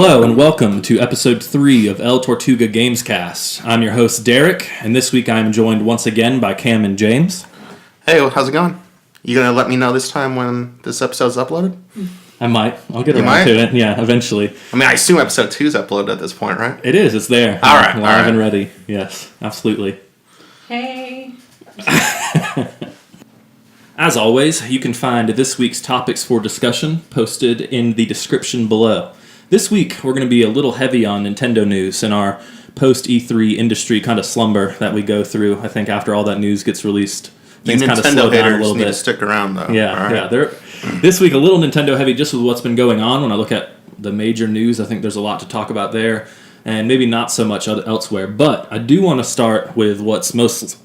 Hello and welcome to episode 3 of Tortuga Gamecast. I'm your host Derek, and this week I'm joined once again by Cam and James. Hey, how's it going? You gonna let me know this time when this episode's uploaded? I might. I'll get around to it. Yeah, eventually. I mean, I assume episode 2 is uploaded at this point, right? It is. It's there. All right. Live and ready. Yes, absolutely. Hey. As always, you can find this week's topics for discussion posted in the description below. This week, we're going to be a little heavy on Nintendo news in our post-E3 industry kind of slumber that we go through. I think after all that news gets released, things kind of slow down a little bit. Need to stick around, though. Yeah. This week, a little Nintendo heavy just with what's been going on. When I look at the major news, I think there's a lot to talk about there, and maybe not so much elsewhere. But I do want to start with what's most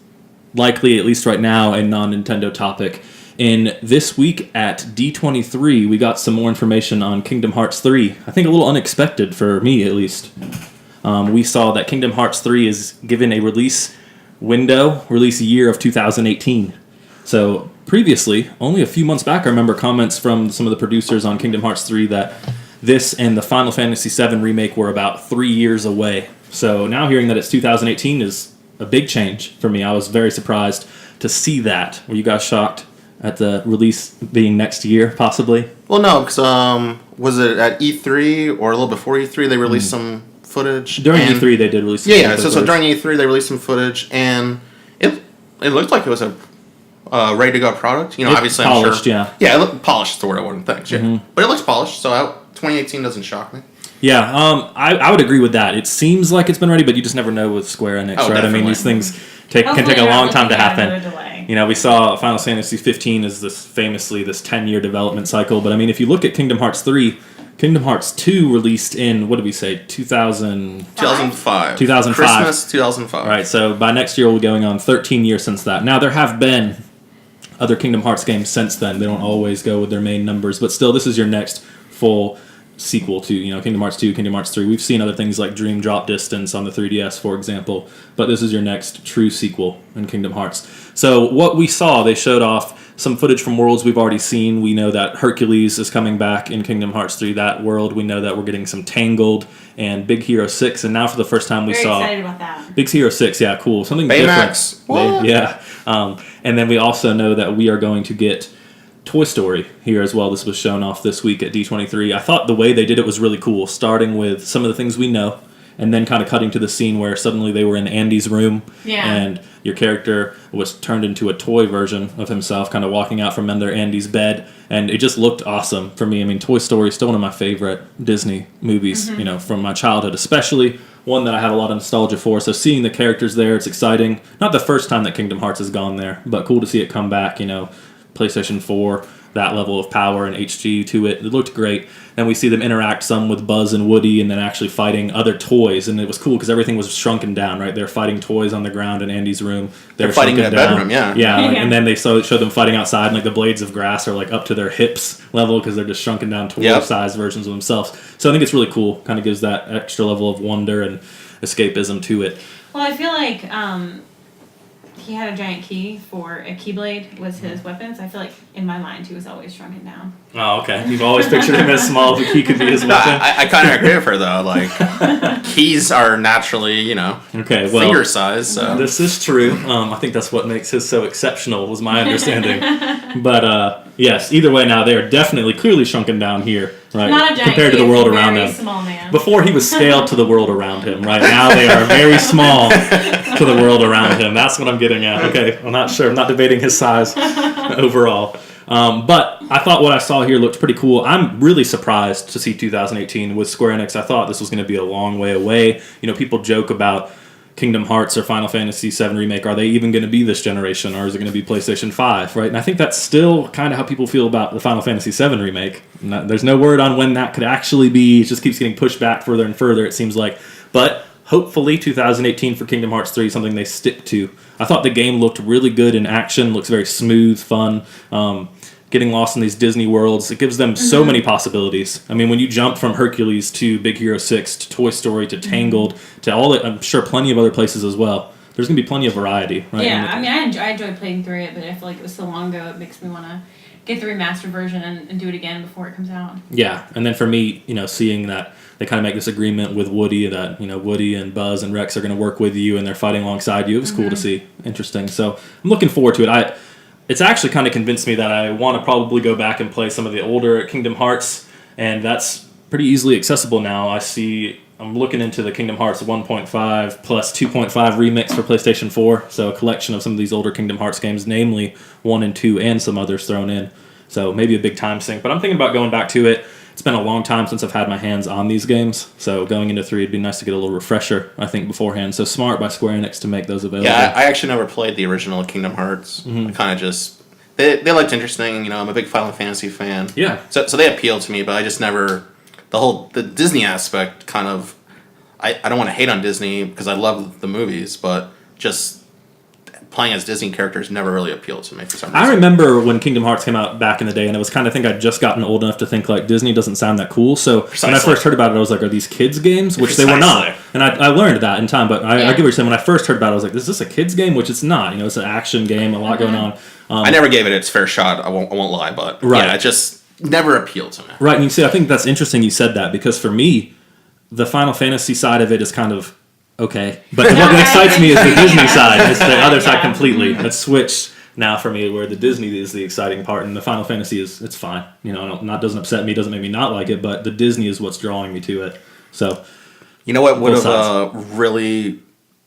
likely, at least right now, a non-Nintendo topic. In this week at D23, we got some more information on Kingdom Hearts 3. I think a little unexpected for me, at least. We saw that Kingdom Hearts 3 is given a release year of 2018. So previously, only a few months back, I remember comments from some of the producers on Kingdom Hearts 3 that this and the Final Fantasy VII remake were about 3 years away. So now hearing that it's 2018 is a big change for me. I was very surprised to see that. Were you guys shocked at the release being next year, possibly? Well, no, because was it at E3 or a little before E3 they released some footage? During E3 they did release some footage. So during E3 they released some footage, and it looked like it was a ready-to-go product. You know, obviously polished, I'm sure. Yeah, it looked polished is the word I wouldn't think. Yeah. Mm-hmm. But it looks polished, so 2018 doesn't shock me. Yeah, I would agree with that. It seems like it's been ready, but you just never know with Square Enix, right? Definitely. I mean, these things can take a long time to happen. You know, we saw Final Fantasy 15 as this 10-year development cycle, but I mean, if you look at Kingdom Hearts 3, Kingdom Hearts 2 released in, what did we say, 2005. 2005. Christmas 2005. Right, so by next year we'll be going on 13 years since that. Now, there have been other Kingdom Hearts games since then. They don't always go with their main numbers, but still, this is your next full sequel to, Kingdom Hearts 2, Kingdom Hearts 3. We've seen other things like Dream Drop Distance on the 3DS, for example, but this is your next true sequel in Kingdom Hearts. So what we saw, they showed off some footage from worlds we've already seen. We know that Hercules is coming back in Kingdom Hearts 3, that world. We know that we're getting some Tangled and Big Hero 6, and now for the first time we saw... Very excited about that. Big Hero 6, yeah, cool. Something Baymax. Different. Yeah. And then we also know that we are going to get Toy Story here as well. This was shown off this week at D23. I thought the way they did it was really cool, starting with some of the things we know, and then kind of cutting to the scene where suddenly they were in Andy's room, and your character was turned into a toy version of himself, kind of walking out from under Andy's bed, and it just looked awesome for me. I mean, Toy Story is still one of my favorite Disney movies, from my childhood, especially one that I have a lot of nostalgia for. So seeing the characters there, it's exciting. Not the first time that Kingdom Hearts has gone there, but cool to see it come back, PlayStation 4, that level of power and HG to it. It looked great. And we see them interact some with Buzz and Woody and then actually fighting other toys. And it was cool because everything was shrunken down, right? They're fighting toys on the ground in Andy's room. They're fighting in the bedroom, yeah. Yeah, and then they show them fighting outside, and the blades of grass are up to their hips level because they're just shrunken down toy-sized versions of themselves. So I think it's really cool. Kind of gives that extra level of wonder and escapism to it. Well, I feel like he had a giant key for a Keyblade was his weapon, so I feel like in my mind he was always shrunken down. Oh, okay. You've always pictured him as small, the key could be his weapon. I kind of agree with her, though. Keys are naturally, finger size. So. This is true. I think that's what makes his so exceptional, was my understanding. But, yes, either way now, they are definitely clearly shrunken down here, right? Not a giant compared to the world around them. Small man. Before he was scaled to the world around him, right? Now they are very small to the world around him. That's what I'm getting at. Okay, I'm not sure. I'm not debating his size overall. But I thought what I saw here looked pretty cool. I'm really surprised to see 2018 with Square Enix. I thought this was going to be a long way away. People joke about Kingdom Hearts or Final Fantasy VII Remake. Are they even going to be this generation, or is it going to be PlayStation 5, right? And I think that's still kind of how people feel about the Final Fantasy VII Remake. There's no word on when that could actually be. It just keeps getting pushed back further and further, it seems like. But hopefully 2018 for Kingdom Hearts 3 is something they stick to. I thought the game looked really good in action, looks very smooth, fun. Getting lost in these Disney worlds, it gives them so many possibilities. I mean, when you jump from Hercules to Big Hero 6 to Toy Story to Tangled to all that, I'm sure plenty of other places as well. There's going to be plenty of variety, right? Yeah, I enjoy playing through it, but I feel like it was so long ago, it makes me want to get the remastered version and do it again before it comes out. Yeah, and then for me, seeing that they kind of make this agreement with Woody that Woody and Buzz and Rex are going to work with you and they're fighting alongside you. It was cool to see. Interesting. So I'm looking forward to it. It's actually kind of convinced me that I want to probably go back and play some of the older Kingdom Hearts, and that's pretty easily accessible now. I'm looking into the Kingdom Hearts 1.5 plus 2.5 remix for PlayStation 4, so a collection of some of these older Kingdom Hearts games, namely 1 and 2 and some others thrown in. So maybe a big time sink, but I'm thinking about going back to it. It's been a long time since I've had my hands on these games, so going into 3, it'd be nice to get a little refresher, I think, beforehand. So smart by Square Enix to make those available. Yeah, I actually never played the original Kingdom Hearts. I kind of just... They looked interesting, I'm a big Final Fantasy fan. Yeah. So they appealed to me, but I just never... The Disney aspect kind of... I don't want to hate on Disney because I love the movies, but just playing as Disney characters never really appealed to me for some reason. I remember when Kingdom Hearts came out back in the day, and it was kind of, I think I'd just gotten old enough to think like Disney doesn't sound that cool. So when I first heard about it, I was like, are these kids games? Which they were not. And I learned that in time, but I get what you're saying. When I first heard about it, I was like, is this a kids game? Which it's not. It's an action game, a lot going on. I never gave it its fair shot. I won't lie, but yeah, it just never appealed to me. Right, and you see, I think that's interesting you said that, because for me, the Final Fantasy side of it is kind of okay. But what excites me is the Disney side. It's the other side completely. It's switched now for me, where the Disney is the exciting part, and the Final Fantasy it's fine. Doesn't upset me, doesn't make me not like it, but the Disney is what's drawing me to it. So, you know what would have really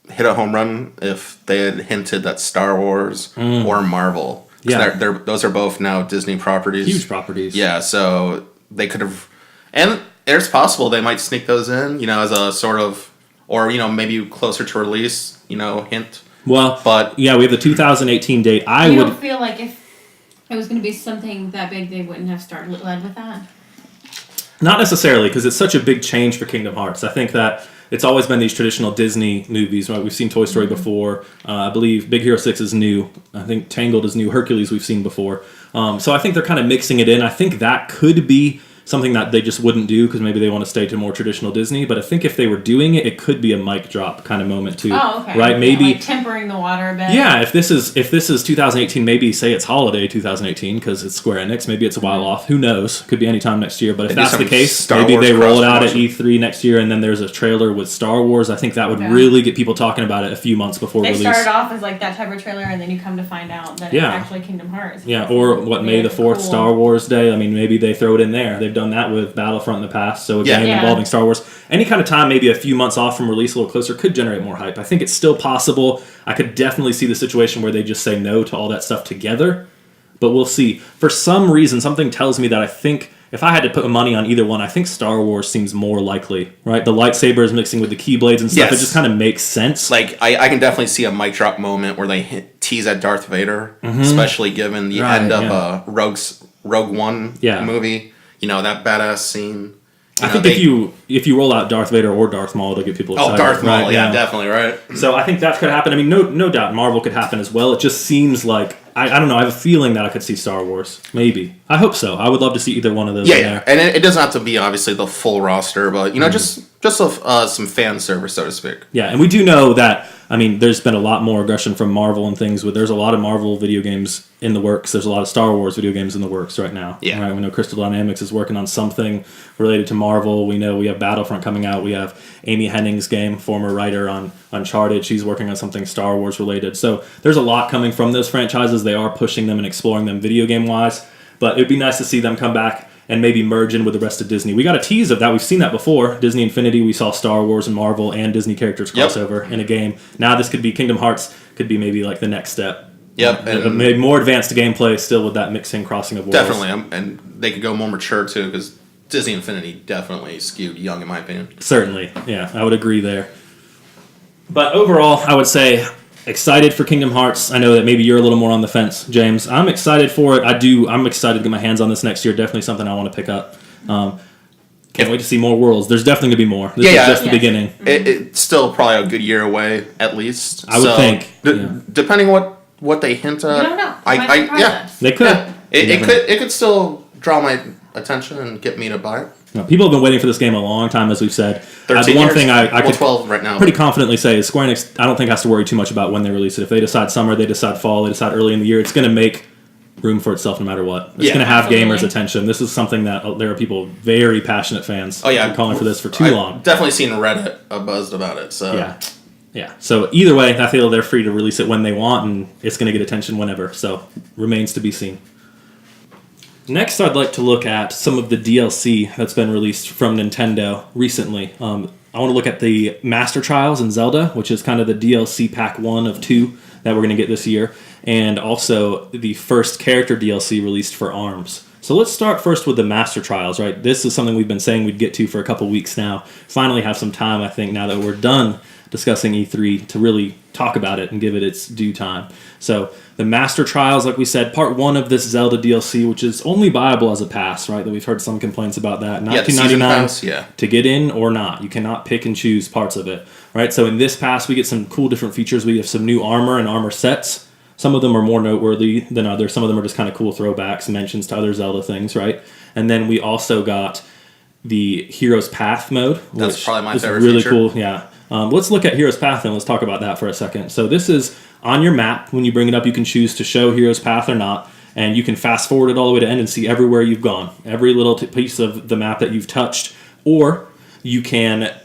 hit a home run if they had hinted that Star Wars or Marvel. Yeah, those are both now Disney properties. Huge properties. Yeah, so they could have, and it's possible they might sneak those in, as a sort of, or maybe closer to release, hint. Well, but yeah, we have the 2018 date. I don't feel like if it was going to be something that big, they wouldn't have led with that. Not necessarily, because it's such a big change for Kingdom Hearts. I think that it's always been these traditional Disney movies, right? We've seen Toy Story before. I believe Big Hero 6 is new. I think Tangled is new. Hercules we've seen before. So I think they're kind of mixing it in. I think that could be something that they just wouldn't do because maybe they want to stay to more traditional Disney. But I think if they were doing it, it could be a mic drop kind of moment too. Oh, okay. Right? Maybe like tempering the water a bit. Yeah, if this is 2018, maybe say it's holiday 2018 because it's Square Enix. Maybe it's a while off. Who knows? Could be any time next year. But if that's the case, maybe they roll it out at E3 next year, and then there's a trailer with Star Wars. I think that would really get people talking about it a few months before release. They started off as like that type of trailer, and then you come to find out that it's actually Kingdom Hearts. Yeah, or May the 4th, Star Wars Day. I mean, maybe they throw it in there. They've done that with Battlefront in the past, so a game involving Star Wars. Any kind of time, maybe a few months off from release, a little closer, could generate more hype. I think it's still possible. I could definitely see the situation where they just say no to all that stuff together, but we'll see. For some reason, something tells me that I think if I had to put money on either one, I think Star Wars seems more likely, right? The lightsabers mixing with the keyblades and stuff, it just kind of makes sense. Like, I can definitely see a mic drop moment where they tease at Darth Vader, especially given the end of Rogue One movie. That badass scene. I think if you roll out Darth Vader or Darth Maul, it'll get people excited. Oh, Darth Maul, yeah, definitely, right. So I think that could happen. I mean, no doubt Marvel could happen as well. It just seems like, I don't know, I have a feeling that I could see Star Wars. Maybe. I hope so. I would love to see either one of those in there. And it doesn't have to be, obviously, the full roster, but, just some fan service, so to speak. Yeah, and we do know that, I mean, there's been a lot more aggression from Marvel and things. There's a lot of Marvel video games in the works. There's a lot of Star Wars video games in the works right now. Yeah. Right? We know Crystal Dynamics is working on something related to Marvel. We know we have Battlefront coming out. We have Amy Hennig's game, former writer on Uncharted. She's working on something Star Wars related. So there's a lot coming from those franchises. They are pushing them and exploring them video game-wise. But it would be nice to see them come back and maybe merge in with the rest of Disney. We got a tease of that. We've seen that before. Disney Infinity, we saw Star Wars and Marvel and Disney characters crossover in a game. Now this could be Kingdom Hearts, could be maybe like the next step. Yep. And maybe more advanced gameplay still with that mixing, crossing of worlds. Definitely. And they could go more mature too, because Disney Infinity definitely skewed young in my opinion. Certainly. Yeah, I would agree there. But overall, I would say excited for Kingdom Hearts. I know that maybe you're a little more on the fence, James. I'm excited for it. I'm excited to get my hands on this next year. Definitely something I want to pick up. Can't wait to see more worlds. There's definitely going to be more. This is just the beginning. It's still probably a good year away, at least. I would think. Depending what they hint at. You don't know. They could. Yeah. It could still draw my attention and get me to buy it. No, people have been waiting for this game a long time, as we've said. 13 the one years? thing I could 12 right now. pretty confidently say is Square Enix, I don't think has to worry too much about when they release it. If they decide summer, they decide fall, they decide early in the year, it's going to make room for itself no matter what. It's Yeah, going to have absolutely. gamers' attention. This is something that there are people, very passionate fans, Oh yeah, calling for this for too I've long. Definitely seen Reddit buzzed about it. So Yeah. So either way, I feel they're free to release it when they want, and it's going to get attention whenever. So remains to be seen. Next, I'd like to look at some of the DLC that's been released from Nintendo recently. I want to look at the Master Trials in Zelda, which is kind of the DLC pack 1 of 2 that we're going to get this year, and also the first character DLC released for ARMS. So let's start first with the Master Trials, right? This is something we've been saying we'd get to for a couple weeks now. Finally have some time, I think, now that we're done discussing E3 to really talk about it and give it its due time. So the Master Trials, like we said, part 1 of this Zelda DLC, which is only buyable as a pass, right? That we've heard some complaints about that. the season pass, $19.99 to get in or not. You cannot pick and choose parts of it, right? So in this pass, we get some cool different features. We have some new armor and armor sets. Some of them are more noteworthy than others. Some of them are just kind of cool throwbacks, mentions to other Zelda things, right? And then we also got the Hero's Path mode. That's probably my favorite really feature. cool, yeah. Let's look at Hero's Path and let's talk about that for a second. So this is on your map. When you bring it up, you can choose to show Hero's Path or not, and you can fast forward it all the way to end and see everywhere you've gone, every little piece of the map that you've touched, or you can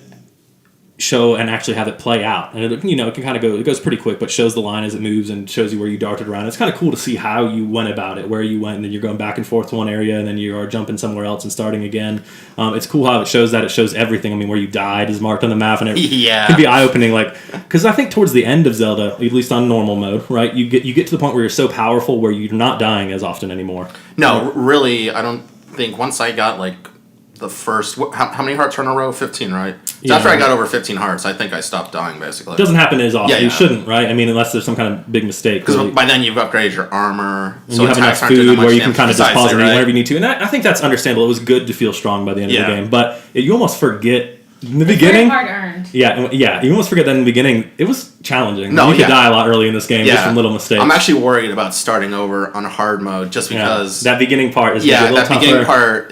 show and actually have it play out. And it, it can kind of go, it goes pretty quick, but shows the line as it moves and shows you where you darted around. It's kind of cool to see how you went about it, where you went, and then you're going back and forth to one area, and then you are jumping somewhere else and starting again. It's cool how it shows that. It shows everything. I mean, where you died is marked on the map, and it could be eye-opening. Like, because I think towards the end of Zelda, at least on normal mode, right, you get to the point where you're so powerful where you're not dying as often anymore. No, really, I don't think once I got like the first how many hearts are in a row? 15, right? So Yeah. after I got over 15 hearts, I think I stopped dying basically. It doesn't happen as often. Yeah, You yeah. shouldn't, right? I mean, unless there's some kind of big mistake. Because really. by then you've upgraded your armor, And you have enough attacks aren't doing food that where much you can kind of just damage. pause and eat Right? whenever you need to. And I think that's understandable. It was good to feel strong by the end of the Yeah. game. But you almost forget in the It's beginning. very hard earned. Yeah. You almost forget that in the beginning, it was challenging. No, you could yeah. die a lot early in this game just from little mistakes. I'm actually worried about starting over on hard mode just because that beginning part is a little that tougher. beginning part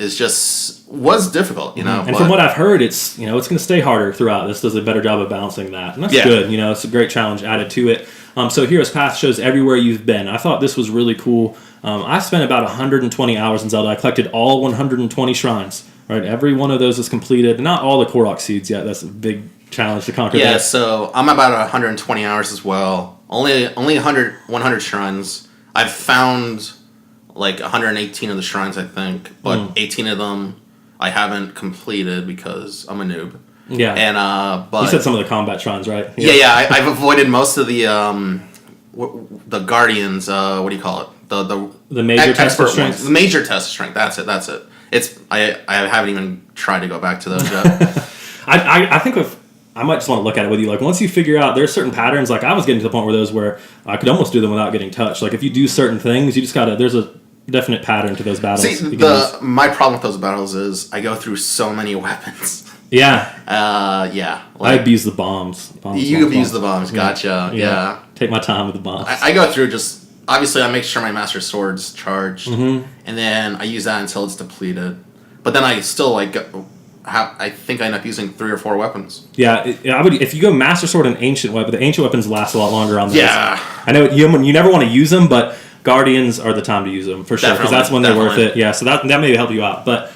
was difficult, And but from what I've heard, it's it's going to stay harder throughout. This does a better job of balancing that, and that's good. It's a great challenge added to it. So Hero's Path shows everywhere you've been. I thought this was really cool. I spent about 120 hours in Zelda. I collected all 120 shrines. Right, every one of those is completed. Not all the Korok seeds yet. That's a big challenge to conquer. yeah, that. so I'm about 120 hours as well. Only 100 shrines. I've found like 118 of the shrines, I think, but 18 of them I haven't completed because I'm a noob. Yeah, And but you said some of the combat shrines, right? yeah, I've avoided most of the guardians. What do you call it? The major test of expert strength. ones. The major test of strength. That's it. It's I haven't even tried to go back to those yet. I think I might just want to look at it with you. Like once you figure out there's certain patterns. Like I was getting to the point where I could almost do them without getting touched. Like if you do certain things, you just gotta. There's a definite pattern to those battles. See, my problem with those battles is I go through so many weapons. Yeah. Yeah. I abuse the bombs. You abuse the bombs. Gotcha. Yeah. Take my time with the bombs. I go through just obviously I make sure my master sword's charged, and then I use that until it's depleted. But then I still I think I end up using 3 or 4 weapons. Yeah, I would. If you go Master Sword and Ancient Weapon, the Ancient Weapons last a lot longer on those. Yeah. I know you never want to use them, but Guardians are the time to use them for sure because that's when they're worth it. Yeah, so that may help you out. But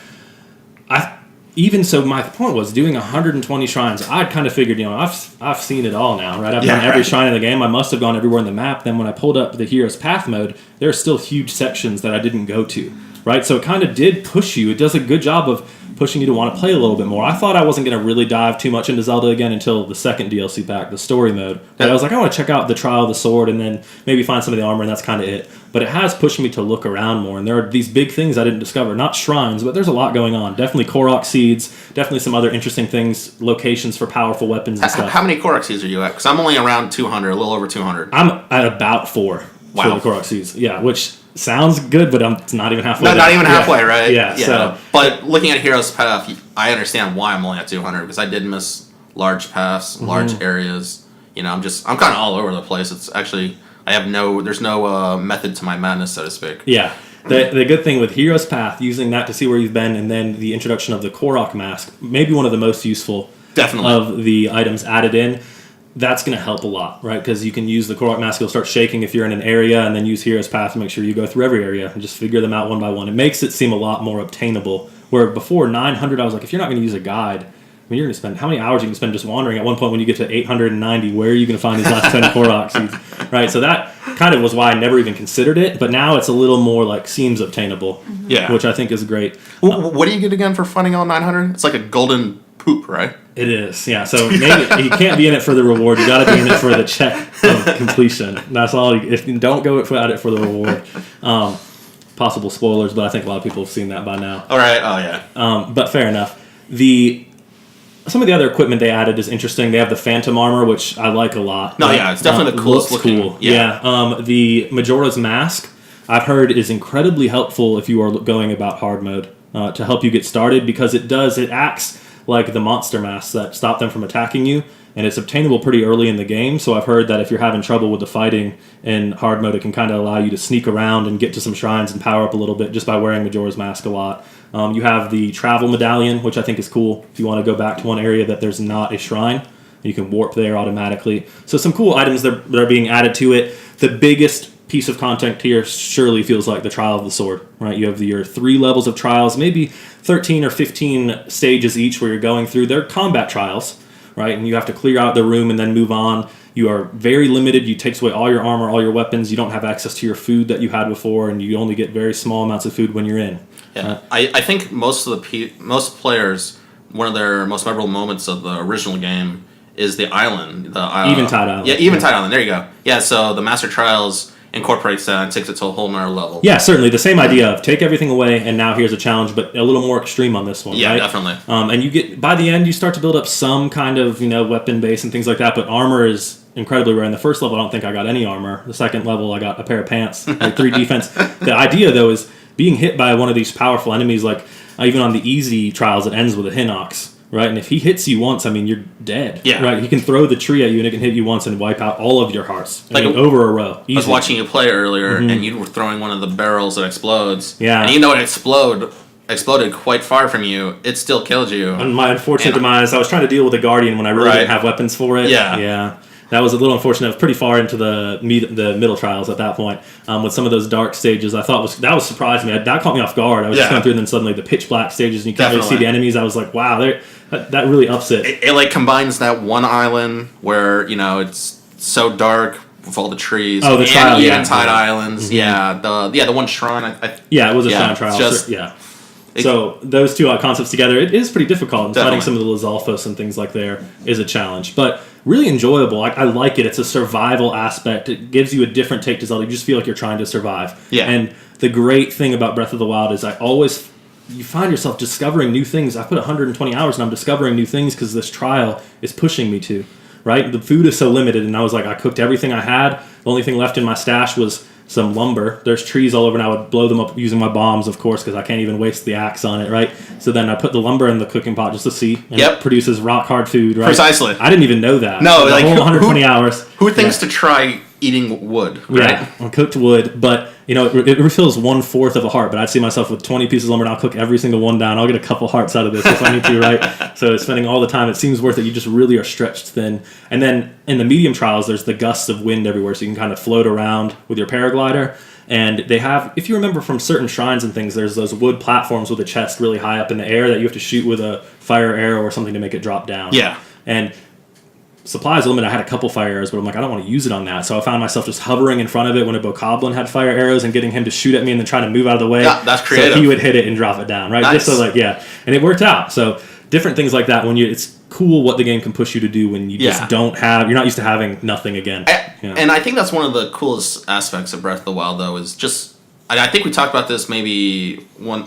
my point was doing 120 shrines. I'd kind of figured, I've seen it all now, right? I've done every shrine in the game. I must have gone everywhere in the map. Then when I pulled up the Hero's Path mode, there are still huge sections that I didn't go to, right? So it kind of did push you. It does a good job of pushing you to want to play a little bit more. I thought I wasn't going to really dive too much into Zelda again until the second DLC pack, the story mode. But I was like, I want to check out the Trial of the Sword and then maybe find some of the armor, and that's kind of it. But it has pushed me to look around more, and there are these big things I didn't discover. Not shrines, but there's a lot going on. Definitely Korok seeds, definitely some other interesting things, locations for powerful weapons and stuff. How many Korok seeds are you at? Because I'm only around 200, a little over 200. I'm at about 4 for the Korok seeds. Yeah, which sounds good, but it's not even halfway. No, not even halfway, right? Yeah. So, but looking at Hero's Path, I understand why I'm only at 200 because I did miss large paths, large areas. I'm kind of all over the place. It's actually there's no method to my madness, so to speak. Yeah. The good thing with Hero's Path, using that to see where you've been, and then the introduction of the Korok mask, maybe one of the most useful Definitely of the items added in. that's going to help a lot, right? Because you can use the Korok Mask, you'll start shaking if you're in an area, and then use Hero's Path to make sure you go through every area and just figure them out one by one. It makes it seem a lot more obtainable. Where before 900, I was like, if you're not going to use a guide, I mean, you're going to spend how many hours you can spend just wandering. At one point, when you get to 890, where are you going to find these last 10 Korok seeds, right? So that kind of was why I never even considered it. But now it's a little more like seems obtainable, which I think is great. What do you get again for finding all 900? It's like a golden poop, right? It is, yeah. So maybe you can't be in it for the reward. You got to be in it for the check of completion. That's all. If you don't go at it for the reward. Possible spoilers, but I think a lot of people have seen that by now. All right. Oh yeah. But fair enough. Some of the other equipment they added is interesting. They have the Phantom armor, which I like a lot. No, yeah, it's definitely the coolest looking. Cool. Yeah. The Majora's Mask, I've heard, is incredibly helpful if you are going about hard mode to help you get started, because it acts like the monster masks that stop them from attacking you, and it's obtainable pretty early in the game. So I've heard that if you're having trouble with the fighting in hard mode, it can kind of allow you to sneak around and get to some shrines and power up a little bit just by wearing Majora's Mask a lot. You have the travel medallion, which I think is cool. If you want to go back to one area that there's not a shrine, you can warp there automatically. So some cool items that are being added to it. The biggest piece of content here surely feels like the Trial of the Sword, right? You have your 3 levels of trials, maybe 13 or 15 stages each where you're going through. They're combat trials, right? And you have to clear out the room and then move on. You are very limited. You takes away all your armor, all your weapons. You don't have access to your food that you had before, and you only get very small amounts of food when you're in. Yeah, I think most players, one of their most memorable moments of the original game is the island. Eventide Island. Yeah, Eventide Island. There you go. Yeah, so the Master Trials incorporates that and takes it to a whole nother level. Yeah, certainly. The same idea of take everything away, and now here's a challenge, but a little more extreme on this one, yeah, right? Definitely. And you get, by the end, you start to build up some kind of, weapon base and things like that, but armor is incredibly rare. In the first level, I don't think I got any armor. The second level, I got a pair of pants, like 3 defense. The idea, though, is being hit by one of these powerful enemies, like even on the easy trials, it ends with a Hinox, right? And if he hits you once, you're dead. Yeah. Right? He can throw the tree at you, and it can hit you once and wipe out all of your hearts. Over a row. Easy. I was watching you play earlier, and you were throwing one of the barrels that explodes. Yeah. And even though it exploded quite far from you, it still killed you. On my unfortunate demise, I was trying to deal with a Guardian when I really didn't have weapons for it. Yeah. Yeah. That was a little unfortunate. It was pretty far into the middle trials at that point. With some of those dark stages, I thought that was surprising me. That caught me off guard. I was just going through, and then suddenly the pitch black stages, and you can't really see the enemies. I was like, wow, that really ups it. It combines that one island where it's so dark with all the trees. Oh, the trial, Eventide Islands. Mm-hmm. The one shrine. It was a shrine trial. So those two concepts together, it is pretty difficult. And fighting some of the Lizalfos and things like there is a challenge, but really enjoyable. I like it. It's a survival aspect. It gives you a different take to Zelda. You just feel like you're trying to survive. Yeah. And the great thing about Breath of the Wild is you find yourself discovering new things. I put 120 hours and I'm discovering new things because this trial is pushing me to, right? The food is so limited, and I was like, I cooked everything I had. The only thing left in my stash was some lumber. There's trees all over, and I would blow them up using my bombs, of course, because I can't even waste the axe on it, right? So then I put the lumber in the cooking pot just to see, and it produces rock hard food, right? Precisely. I didn't even know that. No, the whole 120 hours. Who thinks to try eating wood, right? Yeah, cooked wood, but it refills 1/4 of a heart. But I'd see myself with 20 pieces of lumber, and I'll cook every single one down. I'll get a couple hearts out of this if I need to, right? So spending all the time, it seems worth it. You just really are stretched thin. And then in the medium trials, there's the gusts of wind everywhere, so you can kind of float around with your paraglider. And they have, if you remember from certain shrines and things, there's those wood platforms with a chest really high up in the air that you have to shoot with a fire arrow or something to make it drop down. Yeah. And supplies limited. I had a couple fire arrows, but I'm like, I don't want to use it on that. So I found myself just hovering in front of it when a bokoblin had fire arrows and getting him to shoot at me and then trying to move out of the way. Yeah, that's creative. So he would hit it and drop it down, right? Nice. Just so and it worked out. So different things like that it's cool what the game can push you to do when you just you're not used to having nothing again. And I think that's one of the coolest aspects of Breath of the Wild, though, is just, I think we talked about this maybe in one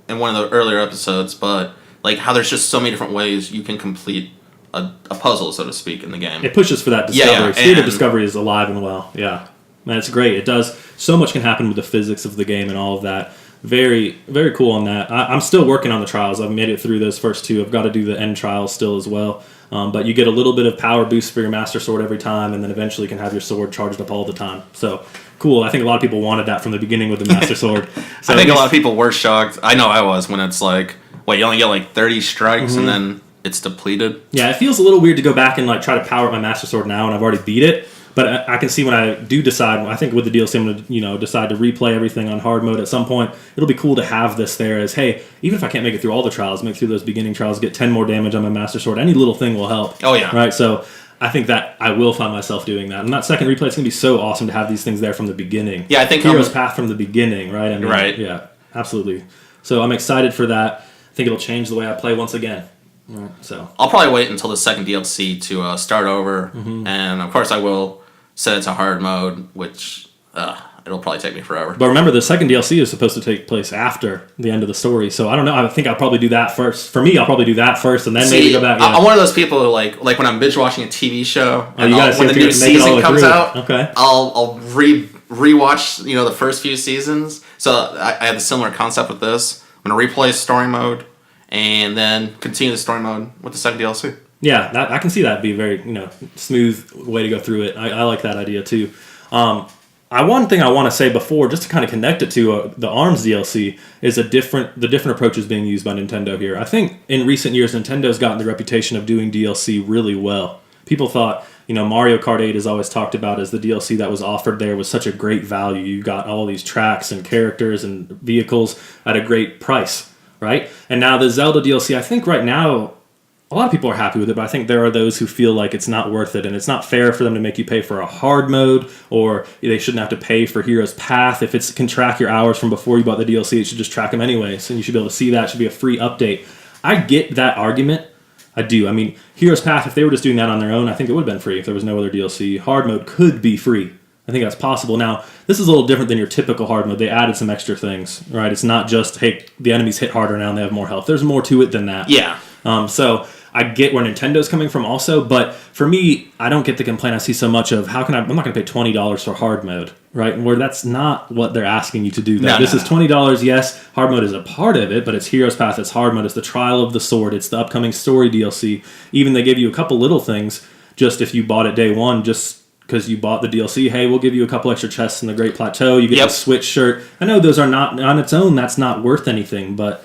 of the earlier episodes, but like how there's just so many different ways you can complete a puzzle, so to speak, in the game. It pushes for that discovery. Speed of discovery is alive and well. Yeah. And it's great. It does. So much can happen with the physics of the game and all of that. Very, very cool on that. I'm still working on the trials. I've made it through those first 2. I've got to do the end trials still as well. But you get a little bit of power boost for your Master Sword every time, and then eventually can have your sword charged up all the time. So cool. I think a lot of people wanted that from the beginning with the Master Sword. So I think a lot of people were shocked. I know I was, when it's like, wait, you only get like 30 strikes, and then it's depleted. Yeah, it feels a little weird to go back and like try to power up my Master Sword now, and I've already beat it. But I can see when I do decide, I think with the DLC, I'm going to decide to replay everything on hard mode at some point. It'll be cool to have this there as, hey, even if I can't make it through all the trials, make it through those beginning trials, get 10 more damage on my Master Sword. Any little thing will help. Oh, yeah. Right? So I think that I will find myself doing that. And that second replay, it's going to be so awesome to have these things there from the beginning. Yeah, I think Hero's Path from the beginning, right? I mean, right. Yeah, absolutely. So I'm excited for that. I think it'll change the way I play once again. Right, so I'll probably wait until the second DLC to start over, and of course I will set it to hard mode, which it'll probably take me forever. But remember, the second DLC is supposed to take place after the end of the story, so I don't know. I think I'll probably do that first. For me, I'll probably do that first, and then maybe go back. I'm one of those people who like when I'm binge watching a TV show, and when the new season comes out, okay, I'll rewatch the first few seasons. So I have a similar concept with this. I'm gonna replay story mode, and then continue the story mode with the second DLC. Yeah, I can see that be a very smooth way to go through it. I like that idea too. One thing I want to say before, just to kind of connect it to the ARMS DLC, is the different approaches being used by Nintendo here. I think in recent years, Nintendo's gotten the reputation of doing DLC really well. People thought, Mario Kart 8 is always talked about as the DLC that was offered there was such a great value. You got all these tracks and characters and vehicles at a great price, right? And now the Zelda DLC, I think right now, a lot of people are happy with it, but I think there are those who feel like it's not worth it, and it's not fair for them to make you pay for a hard mode, or they shouldn't have to pay for Hero's Path. If it can track your hours from before you bought the DLC, it should just track them anyways, and you should be able to see that. It should be a free update. I get that argument. I do. I mean, Hero's Path, if they were just doing that on their own, I think it would have been free if there was no other DLC. Hard mode could be free. I think that's possible. Now, this is a little different than your typical hard mode. They added some extra things, right? It's not just, hey, the enemies hit harder now and they have more health. There's more to it than that. Yeah. So I get where Nintendo's coming from also, but for me, I don't get the complaint I see so much of, I'm not going to pay $20 for hard mode, right? Where that's not what they're asking you to do. This is $20, yes, hard mode is a part of it, but it's Hero's Path, it's hard mode, it's the Trial of the Sword, it's the upcoming story DLC. Even they give you a couple little things, just if you bought it day one, just because you bought the DLC, hey, we'll give you a couple extra chests in the Great Plateau, you get the Switch shirt. I know those are not, on its own, that's not worth anything, but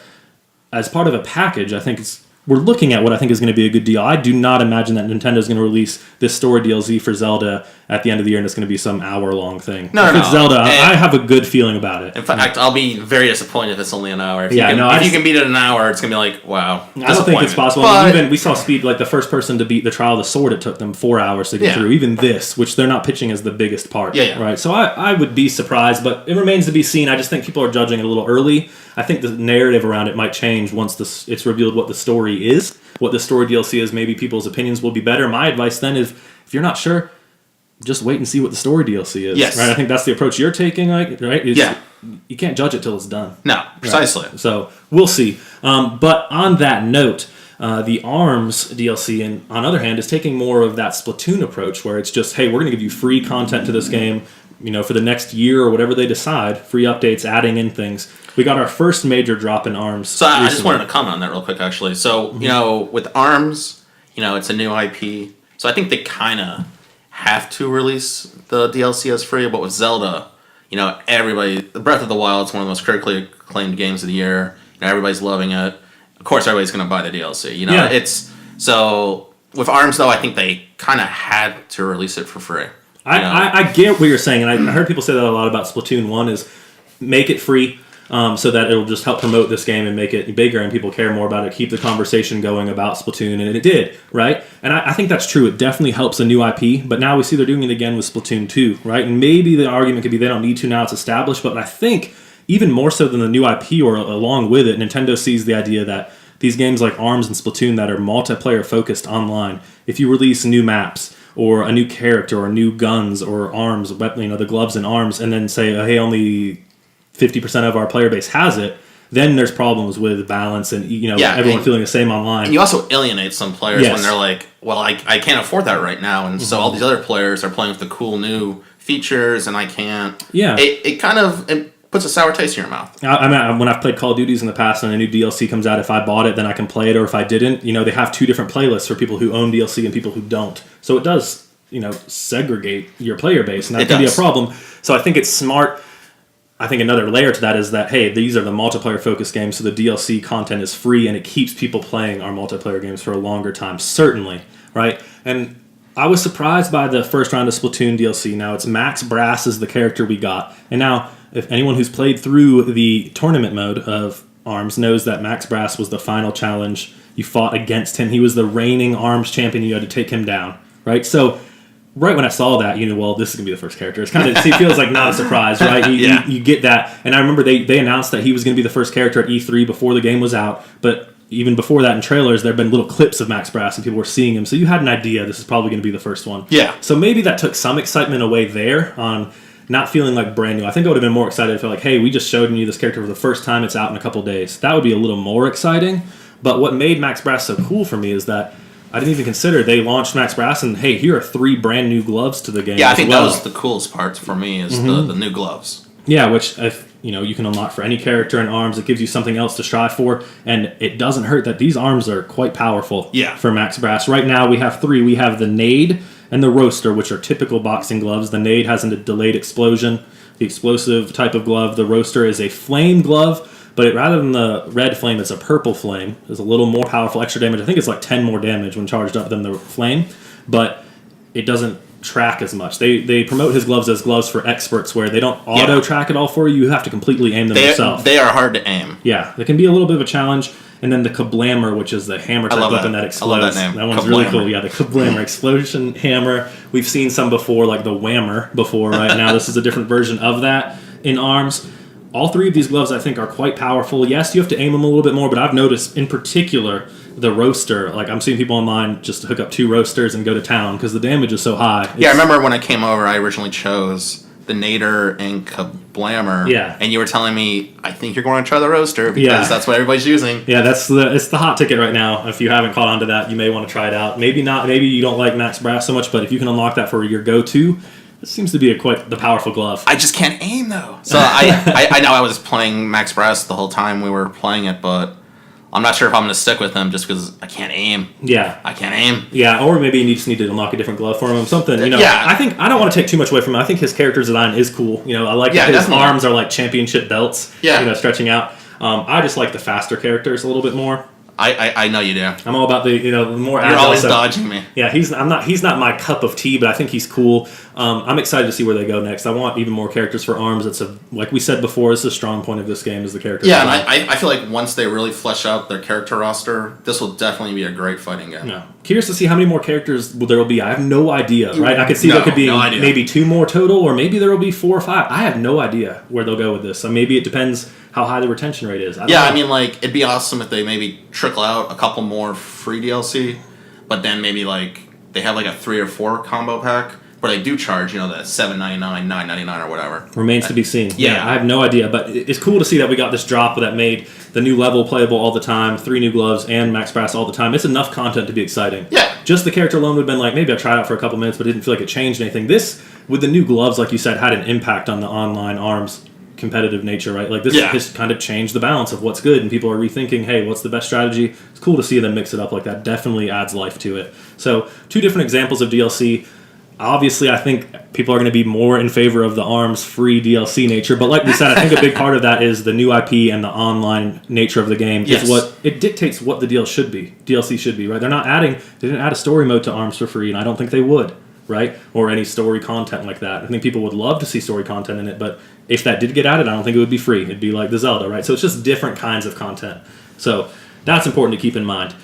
as part of a package, I think we're looking at what I think is going to be a good deal. I do not imagine that Nintendo is going to release this story DLC for Zelda at the end of the year and it's going to be some hour-long thing. If it's Zelda, I have a good feeling about it. In fact, I'll be very disappointed if it's only an hour. If you can beat it in an hour, it's going to be like, wow. I don't think it's possible. Even we saw Speed, like the first person to beat the Trial of the Sword, it took them 4 hours to get through. Even this, which they're not pitching as the biggest part. Right? So I would be surprised, but it remains to be seen. I just think people are judging it a little early. I think the narrative around it might change once it's revealed what the story is, what the story DLC is. Maybe people's opinions will be better. My advice then is, if you're not sure, just wait and see what the story DLC is. Yes. Right? I think that's the approach you're taking, right? You can't judge it till it's done. No, precisely. Right? So we'll see. But on that note, the ARMS DLC, and on the other hand, is taking more of that Splatoon approach, where it's just, hey, we're going to give you free content to this game, for the next year or whatever they decide, free updates, adding in things. We got our first major drop in ARMS. So I just wanted to comment on that real quick, actually. So, with ARMS, it's a new IP. So I think they kind of have to release the DLC as free. But with Zelda, everybody, Breath of the Wild is one of the most critically acclaimed games of the year. Everybody's loving it. Of course, everybody's going to buy the DLC. It's so with ARMS though. I think they kind of had to release it for free. I get what you're saying, and I heard people say that a lot about Splatoon 1 is make it free so that it'll just help promote this game and make it bigger and people care more about it, keep the conversation going about Splatoon, and it did, right? And I think that's true. It definitely helps a new IP, but now we see they're doing it again with Splatoon 2, right? And maybe the argument could be they don't need to now, it's established, but I think even more so than the new IP or along with it, Nintendo sees the idea that these games like ARMS and Splatoon that are multiplayer focused online, if you release new maps, or a new character, or new guns, or arms, the gloves and arms, and then say, hey, only 50% of our player base has it, then there's problems with balance and everyone feeling the same online. And you also alienate some players when they're like, well, I can't afford that right now, and so all these other players are playing with the cool new features, and I can't. Yeah. It kind of puts a sour taste in your mouth. I mean, when I've played Call of Duties in the past and a new DLC comes out, if I bought it, then I can play it, or if I didn't, they have two different playlists for people who own DLC and people who don't. So it does, segregate your player base, and that can be a problem. So I think it's smart. I think another layer to that is that, hey, these are the multiplayer-focused games, so the DLC content is free, and it keeps people playing our multiplayer games for a longer time, certainly, right? And I was surprised by the first round of Splatoon DLC. Now, it's Max Brass is the character we got. And now, if anyone who's played through the tournament mode of ARMS knows that Max Brass was the final challenge. You fought against him. He was the reigning ARMS champion. You had to take him down, right? So, right when I saw that, well, this is going to be the first character. It's kind of, it feels like not a surprise, right? You get that. And I remember they announced that he was going to be the first character at E3 before the game was out. But even before that in trailers, there have been little clips of Max Brass and people were seeing him. So you had an idea this is probably going to be the first one. Yeah. So maybe that took some excitement away there on not feeling like brand new. I think I would have been more excited if like, hey, we just showed you this character for the first time. It's out in a couple days. That would be a little more exciting. But what made Max Brass so cool for me is that I didn't even consider they launched Max Brass and, hey, here are 3 brand new gloves to the game. Yeah, I think that was the coolest part for me is the new gloves. Yeah, which if you can unlock for any character in ARMS, it gives you something else to strive for, and it doesn't hurt that these arms are quite powerful. Yeah. For Max Brass. Right now we have 3. We have the Nade and the Roaster, which are typical boxing gloves. The Nade has a delayed explosion, the explosive type of glove. The Roaster is a flame glove. But rather than the red flame, it's a purple flame. It's a little more powerful, extra damage. I think it's like 10 more damage when charged up than the flame. But it doesn't track as much. They promote his gloves as gloves for experts where they don't auto-track it all for you. You have to completely aim them yourself. They are hard to aim. Yeah, they can be a little bit of a challenge. And then the Kablammer, which is the hammer type weapon that explodes. I love that name. That one's really cool. Yeah, the Kablammer explosion hammer. We've seen some before, like the Whammer before, right? Now this is a different version of that in ARMS. All 3 of these gloves, I think, are quite powerful. Yes, you have to aim them a little bit more, but I've noticed, in particular, the Roaster. Like, I'm seeing people online just hook up 2 Roasters and go to town because the damage is so high. Yeah, I remember when I came over, I originally chose the Nader and Kablammer. Yeah. And you were telling me, I think you're going to try the Roaster because that's what everybody's using. Yeah, it's the hot ticket right now. If you haven't caught on to that, you may want to try it out. Maybe not. Maybe you don't like Max Brass so much, but if you can unlock that for your go-to, this seems to be quite the powerful glove. I just can't aim, though. So I know I was playing Max Brass the whole time we were playing it, but I'm not sure if I'm going to stick with him just because I can't aim. Yeah. I can't aim. Yeah, or maybe you just need to unlock a different glove for him. Something, Yeah. I don't want to take too much away from him. I think his character design is cool. I like that his definitely. arms are like championship belts, stretching out. I just like the faster characters a little bit more. I know you do. I'm all about the more agile. You're always dodging me. Yeah, he's not my cup of tea, but I think he's cool. I'm excited to see where they go next. I want even more characters for ARMS. Like we said before, it's a strong point of this game is the character. Yeah, and I feel like once they really flesh out their character roster, this will definitely be a great fighting game. No. Curious to see how many more characters there will be. I have no idea, right? I could see there could be maybe 2 more total, or maybe there will be 4 or 5. I have no idea where they'll go with this. So maybe it depends how high the retention rate is. I mean, like, it'd be awesome if they maybe trickle out a couple more free DLC, but then maybe, like, they have, like, a 3 or 4 combo pack, where they do charge, that $7.99, $9.99 or whatever. Remains to be seen. Yeah. I have no idea, but it's cool to see that we got this drop that made the new level playable all the time, 3 new gloves, and Max Brass all the time. It's enough content to be exciting. Yeah. Just the character alone would have been like, maybe I tried it out for a couple minutes, but it didn't feel like it changed anything. This, with the new gloves, like you said, had an impact on the online ARMS competitive nature, right? Like, this has kind of changed the balance of what's good, and people are rethinking, hey, what's the best strategy? It's cool to see them mix it up like that. Definitely adds life to it. So, 2 different examples of DLC. Obviously, I think people are going to be more in favor of the ARMS free DLC nature, but like we said, I think a big part of that is the new IP and the online nature of the game. Yes. Is what it dictates what the DLC should be, right? They didn't add a story mode to ARMS for free, and I don't think they would, right? Or any story content like that. I think people would love to see story content in it, but if that did get added, I don't think it would be free. It'd be like the Zelda, right? So it's just different kinds of content. So that's important to keep in mind.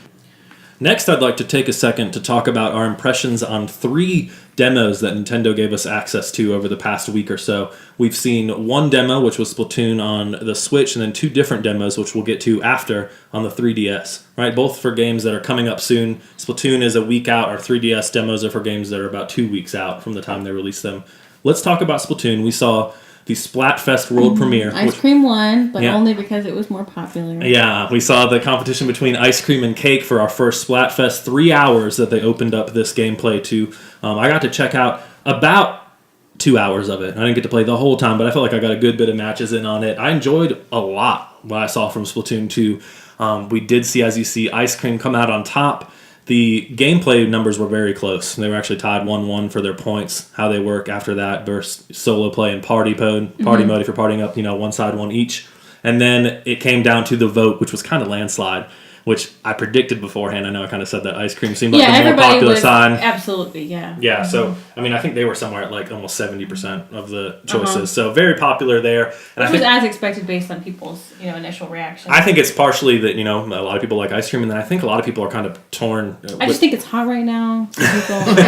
Next, I'd like to take a second to talk about our impressions on 3 demos that Nintendo gave us access to over the past week or so. We've seen 1 demo, which was Splatoon on the Switch, and then 2 different demos, which we'll get to after on the 3DS, right? Both for games that are coming up soon. Splatoon is a week out. Our 3DS demos are for games that are about 2 weeks out from the time they release them. Let's talk about Splatoon. We saw the Splatfest World Premiere. Ice Cream won, but only because it was more popular. Yeah, we saw the competition between Ice Cream and Cake for our first Splatfest 3 hours that they opened up this gameplay to. I got to check out about 2 hours of it. I didn't get to play the whole time, but I felt like I got a good bit of matches in on it. I enjoyed a lot what I saw from Splatoon 2. We did see, as you see, Ice Cream come out on top. The gameplay numbers were very close. They were actually tied 1-1 for their points, how they work after that versus solo play and party mode if you're partying up, one side, one each. And then it came down to the vote, which was kind of landslide, which I predicted beforehand. I know I kind of said that ice cream seemed like the more popular side. Absolutely, yeah. Yeah, so, I think they were somewhere at like almost 70% of the choices. So very popular there. And Which was as expected based on people's, initial reaction. I think it's partially that, a lot of people like ice cream, and then I think a lot of people are kind of torn. I just think it's hot right now.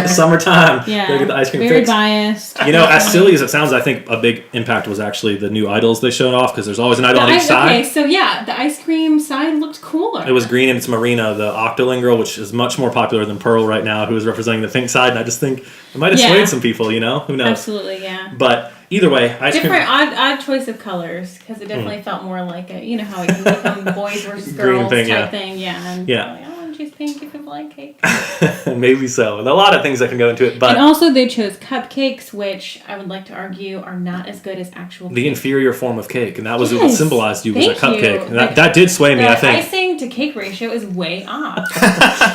Summertime. Yeah. They get the ice cream very fix. biased. As silly as it sounds, I think a big impact was actually the new idols they showed off, because there's always an idol on each side. Okay, so yeah, the ice cream side looked cooler. It was green, and it's Marina, the Octoling girl, which is much more popular than Pearl right now, who is representing the pink side, and I just think it might have swayed some people, who knows? Absolutely, yeah. But either way, ice cream... Odd choice of colors, because it definitely felt more like a, how it can become boys versus girls type thing, yeah. And I want to choose pink if people like cake. Maybe so. And a lot of things that can go into it, but... And also they chose cupcakes, which I would like to argue are not as good as actual the cake. inferior form of cake, and that was what symbolized you was a cupcake. You. That did sway me, I think. The icing to cake ratio is way off.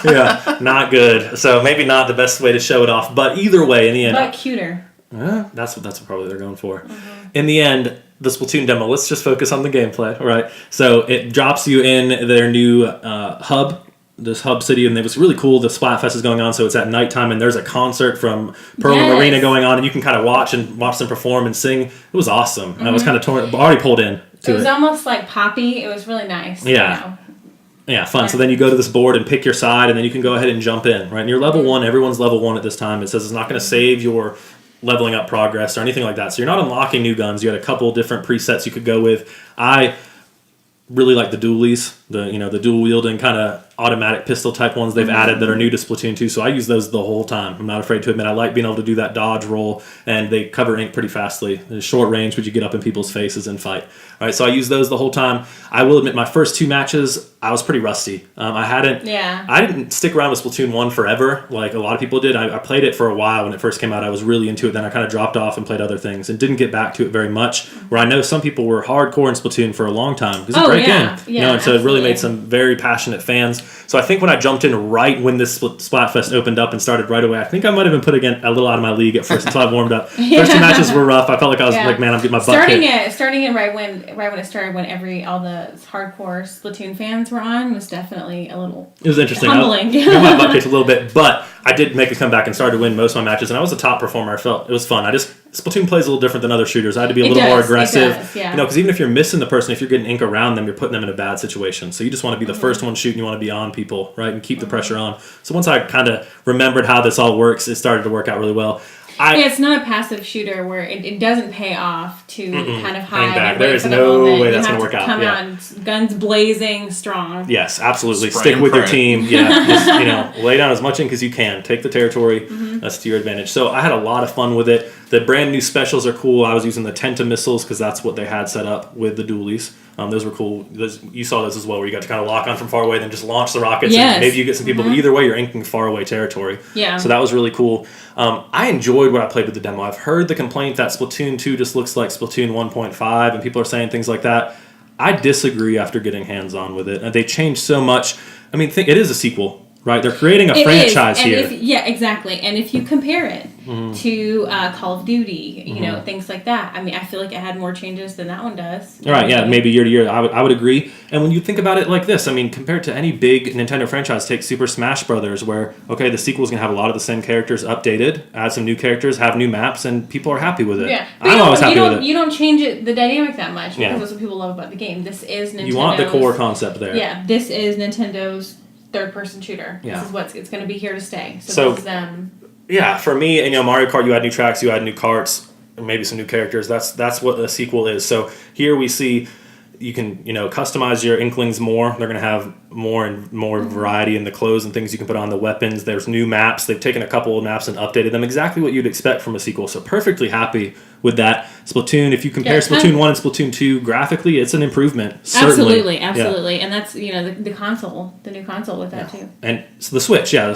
Yeah, not good. So maybe not the best way to show it off, but either way, in the end... But cuter. That's what probably they're going for. Mm-hmm. In the end, the Splatoon demo, let's just focus on the gameplay, right? So it drops you in their new hub, this hub city, and it was really cool. The Splatfest is going on, so it's at nighttime, and there's a concert from Pearl and Marina going on, and you can kind of watch them perform and sing. It was awesome. Mm-hmm. I was kind of already pulled in. It was almost like Poppy. It was really nice. Yeah. Yeah, fun. So then you go to this board and pick your side, and then you can go ahead and jump in, right? And you're level 1. Everyone's level 1 at this time. It says it's not going to save your leveling up progress or anything like that. So you're not unlocking new guns. You had a couple different presets you could go with. I really like the dualies, the dual wielding kind of automatic pistol type ones they've added that are new to Splatoon 2. So I use those the whole time. I'm not afraid to admit I like being able to do that dodge roll, and they cover ink pretty fastly. There's short range, but you get up in people's faces and fight. All right, so I use those the whole time. I will admit my first 2 matches, I was pretty rusty. I didn't stick around with Splatoon 1 forever like a lot of people did. I played it for a while when it first came out. I was really into it. Then I kind of dropped off and played other things and didn't get back to it very much, where I know some people were hardcore in Splatoon for a long time. It's a great game. Yeah, and so it really made some very passionate fans. So I think when I jumped in right when this Splatfest opened up and started right away, I think I might have been put again a little out of my league at first until I warmed up. First 2 matches were rough. I felt like I was like, man, I'm getting my butt kicked. Starting it right when it started, when all the hardcore Splatoon fans were on, was definitely a little... It was interesting. Humbling. I got my butt kicked a little bit, but I did make a comeback and started to win most of my matches, and I was a top performer. I felt it was fun. Splatoon plays a little different than other shooters. I had to be a little more aggressive. Because even if you're missing the person, if you're getting ink around them, you're putting them in a bad situation. So you just want to be the first one shooting. You want to be on people, right, and keep the pressure on. So once I kind of remembered how this all works, it started to work out really well. It's not a passive shooter where it doesn't pay off to kind of hide. Back. There is no way that's going to work out. Come out, guns blazing, strong. Yes, absolutely. Spray Stick with your pray. team. Yeah, just, lay down as much ink as you can. Take the territory. That's to your advantage. So I had a lot of fun with it. The brand new specials are cool. I was using the Tenta missiles because that's what they had set up with the dualies. Those were cool. You saw those as well, where you got to kind of lock on from far away, then just launch the rockets. Yes. And maybe you get some people, but either way, you're inking far away territory. Yeah. So that was really cool. I enjoyed what I played with the demo. I've heard the complaint that Splatoon 2 just looks like Splatoon 1.5, and people are saying things like that. I disagree after getting hands-on with it. They changed so much. I mean, it is a sequel, right? They're creating a franchise here. Yeah, exactly. And if you compare it to Call of Duty, things like that, I mean, I feel like it had more changes than that one does. All right, yeah, maybe year to year, I would agree. And when you think about it like this, I mean, compared to any big Nintendo franchise, take Super Smash Brothers, where, okay, the sequel's going to have a lot of the same characters updated, add some new characters, have new maps, and people are happy with it. Yeah. I'm always happy with it. You don't change the dynamic that much, because that's what people love about the game. This is Nintendo's... You want the core concept there. Yeah, this is Nintendo's third-person shooter. Yeah. This is it's going to be here to stay. So this is them. Yeah, for me, Mario Kart, you add new tracks, you add new carts, maybe some new characters. That's what a sequel is. So here we see you can customize your Inklings more. They're going to have more and more variety in the clothes and things you can put on, the weapons. There's new maps. They've taken a couple of maps and updated them exactly what you'd expect from a sequel. So perfectly happy with that. Splatoon, if you compare Splatoon 1 and Splatoon 2 graphically, it's an improvement. Certainly. Absolutely. Yeah. And that's, the console, the new console with that too. And so the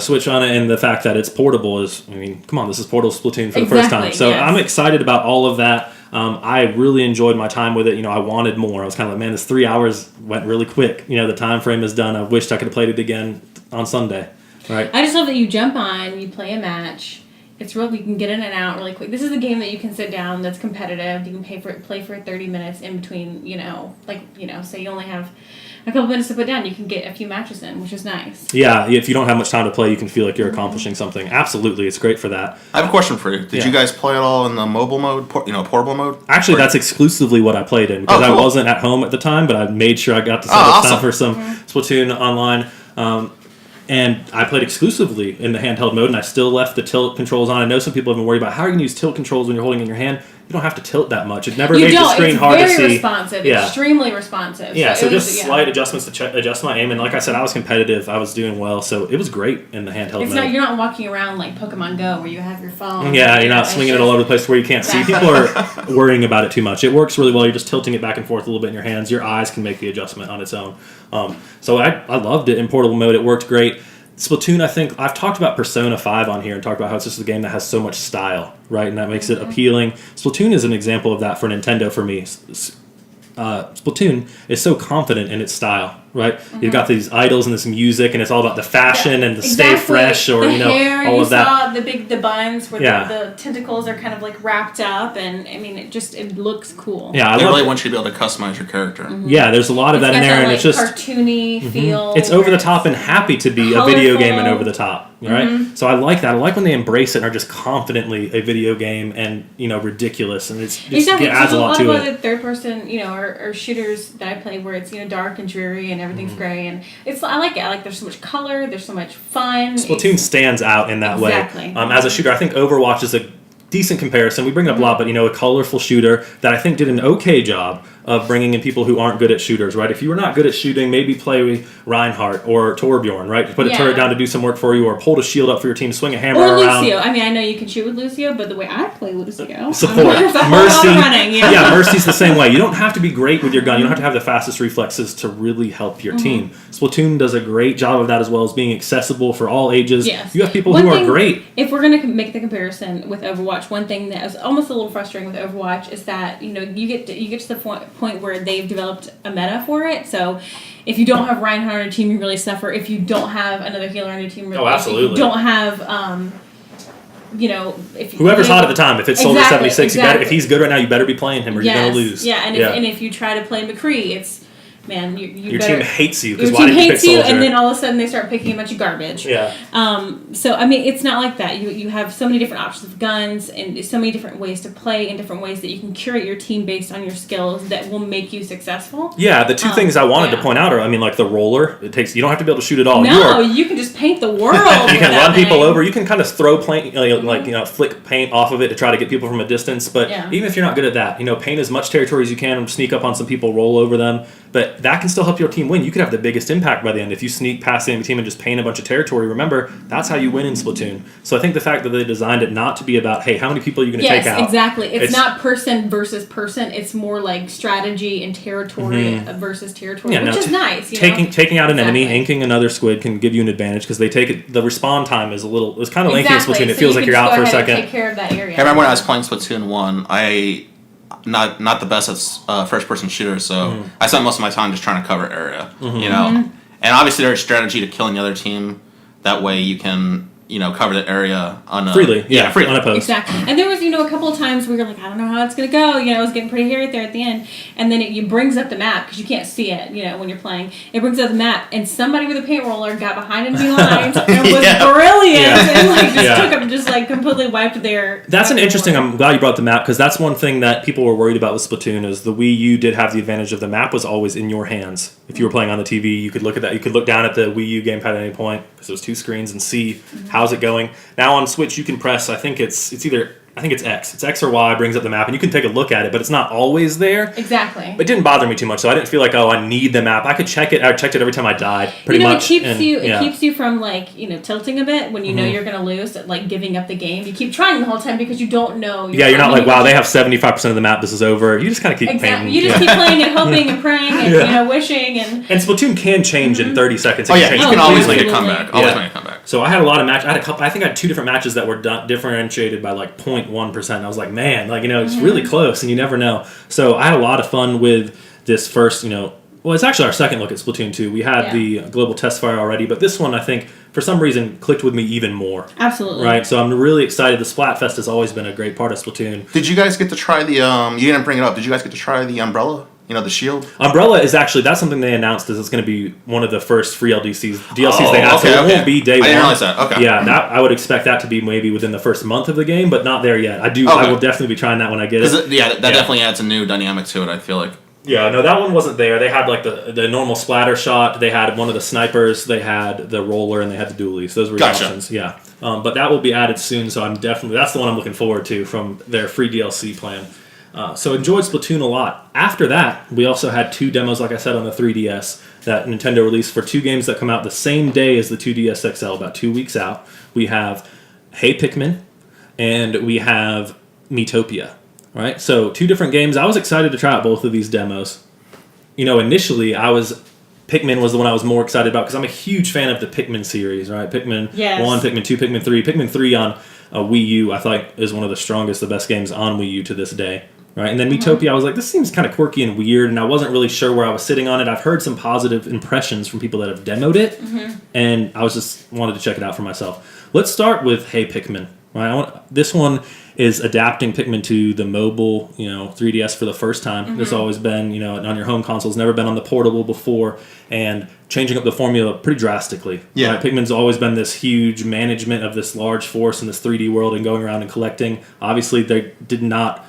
Switch on it, and the fact that it's portable is, come on, this is portable Splatoon for the first time. So I'm excited about all of that. I really enjoyed my time with it. I wanted more. I was kind of like, man, this 3 hours went really quick. The time frame is done. I wished I could have played it again on Sunday. Right. I just love that you jump on, you play a match. It's real. You can get in and out really quick. This is a game that you can sit down. That's competitive. You can play for 30 minutes in between. Say you only have a couple minutes to put down. You can get a few matches in, which is nice. Yeah, if you don't have much time to play, you can feel like you're accomplishing something. Absolutely, it's great for that. I have a question for you. Did you guys play it all in the mobile mode? Portable mode? Actually, that's exclusively what I played in because I wasn't at home at the time, but I made sure I got to set up time for some Splatoon online. And I played exclusively in the handheld mode, and I still left the tilt controls on. I know some people have been worried about how are you going to use tilt controls when you're holding it in your hand. You don't have to tilt that much. It never made the screen hard to see. It's very responsive. Extremely responsive. Yeah, so just slight adjustments to adjust my aim. And like I said, I was competitive. I was doing well, so it was great in the handheld mode. You're not walking around like Pokemon Go where you have your phone. Yeah, you're not swinging it all over the place where you can't see. People are worrying about it too much. It works really well. You're just tilting it back and forth a little bit in your hands. Your eyes can make the adjustment on its own. So I loved it in portable mode. It worked great. Splatoon, I think, I've talked about Persona 5 on here and talked about how it's just a game that has so much style, right? And that makes it appealing. Splatoon is an example of that for Nintendo for me. Splatoon is so confident in its style, right? You've got these idols and this music, and it's all about the fashion and the stay fresh, or the hair, all of that. The buns where the tentacles are kind of like wrapped up, and I mean, it looks cool. Yeah, they really want you to be able to customize your character. Mm-hmm. Yeah, there's a lot of that in there, and it's just cartoony feel. It's over the top and happy to be colorful. A video game and over the top, right? So I like that. I like when they embrace it and are just confidently a video game and ridiculous, and it adds a lot to it. The third person, or shooters that I play where it's dark and dreary and everything's gray, and I like it. I like there's so much color, there's so much fun. Splatoon stands out in that way. As a shooter, I think Overwatch is a decent comparison. We bring it up a lot, but a colorful shooter that I think did an okay job of bringing in people who aren't good at shooters, right? If you were not good at shooting, maybe play Reinhardt or Torbjorn, right? Put a turret down to do some work for you, or hold a shield up for your team, swing a hammer around. Lucio. I mean, I know you can shoot with Lucio, but the way I play Lucio, support. Mercy. Mercy's the same way. You don't have to be great with your gun. You don't have to have the fastest reflexes to really help your team. Splatoon does a great job of that, as well as being accessible for all ages. Yes. You have people who are great. If we're going to make the comparison with Overwatch, one thing that was almost a little frustrating with Overwatch is that you get to the point where they've developed a meta for it. So if you don't have Reinhardt on your team, you really suffer. If you don't have another healer on your team, absolutely. If you don't have whoever's hot at the time, if it's Soldier 76, you better, if he's good right now, you better be playing him, or you're going to lose. Yeah, and if you try to play McCree, it's your team hates you because why did you pick Soldier? And then all of a sudden they start picking a bunch of garbage. Yeah. So I mean, it's not like that. You have so many different options of guns and so many different ways to play and different ways that you can curate your team based on your skills that will make you successful. Yeah, the two things I wanted to point out are, like the roller. You don't have to be able to shoot at all. No, you can just paint the world. You can run people over. You can kind of throw paint, flick paint off of it to try to get people from a distance. But even if you're not good at that, paint as much territory as you can, sneak up on some people, roll over them. But that can still help your team win. You could have the biggest impact by the end if you sneak past the enemy team and just paint a bunch of territory. Remember, that's how you win in Splatoon. So I think the fact that they designed it not to be about, hey, how many people are you going to take out? Yes, exactly. It's not person versus person. It's more like strategy and territory versus territory, which is nice. Taking out an enemy, inking another squid can give you an advantage because they take it. The respawn time is it's kind of lengthy in Splatoon. It feels like you're out for a second. Take care of that area. I remember when I was playing Splatoon 1, I not the best at first person shooters, so I spent most of my time just trying to cover area, and obviously there's strategy to killing the other team. That way you can cover the area freely, freely, unopposed. Exactly. And there was a couple of times where you're like, I don't know how it's gonna go. It was getting pretty hairy there at the end, and then it brings up the map because you can't see it. When you're playing, it brings up the map, and somebody with a paint roller got behind enemy lines and was brilliant, and just completely wiped their. That's an interesting. I'm glad you brought the map because that's one thing that people were worried about with Splatoon is the Wii U did have the advantage of the map was always in your hands. If you were playing on the TV, you could look at that. You could look down at the Wii U gamepad at any point because it was two screens and see how's it going. Now on Switch, you can press. I think it's X. It's X or Y brings up the map, and you can take a look at it, but it's not always there. Exactly. It didn't bother me too much, so I didn't feel like, I need the map. I could check it. I checked it every time I died, pretty much. It keeps you from tilting a bit when you know you're going to lose, giving up the game. You keep trying the whole time because you don't know. You're not wow, they have 75% of the map. This is over. You just kind of keep painting. You just keep playing and hoping and praying and wishing and Splatoon can change in 30 seconds. You can always make a comeback. So I had a lot of matches. I think I had two different matches that were differentiated by 0.1%. I was like, man, it's really close, and you never know. So I had a lot of fun with this first, Well, it's actually our second look at Splatoon 2. We had the global test fire already, but this one, I think, for some reason, clicked with me even more. Absolutely. Right? So I'm really excited. The Splatfest has always been a great part of Splatoon. Did you guys get to try the, you didn't bring it up, did you guys get to try the umbrella? You know, the shield? Umbrella is actually, that's something they announced is it's going to be one of the first free DLCs they have. So it won't be day one. I didn't realize that. Okay. Yeah, I would expect that to be maybe within the first month of the game, but not there yet. I will definitely be trying that when I get it. That definitely adds a new dynamic to it, I feel like. Yeah, no, that one wasn't there. They had like the normal splatter shot. They had one of the snipers. They had the roller, and they had the dualies. Those were the options. Yeah, but that will be added soon. So that's the one I'm looking forward to from their free DLC plan. So enjoyed Splatoon a lot. After that, we also had 2 demos, like I said, on the 3DS that Nintendo released for 2 games that come out the same day as the 2DS XL, about 2 weeks out. We have Hey Pikmin, and we have Miitopia. Right, so 2 different games. I was excited to try out both of these demos. You know, initially, Pikmin was the one I was more excited about because I'm a huge fan of the Pikmin series, right? Pikmin 1, Pikmin 2, Pikmin 3. Pikmin 3 on Wii U, I thought is one of the strongest, the best games on Wii U to this day. Right, and then Miitopia, I was like, this seems kind of quirky and weird, and I wasn't really sure where I was sitting on it. I've heard some positive impressions from people that have demoed it, and I was just wanted to check it out for myself. Let's start with Hey Pikmin. Right, this one is adapting Pikmin to the mobile, 3DS for the first time. There's always been, on your home consoles, never been on the portable before, and changing up the formula pretty drastically. Yeah, right? Pikmin's always been this huge management of this large force in this 3D world and going around and collecting. Obviously, they did not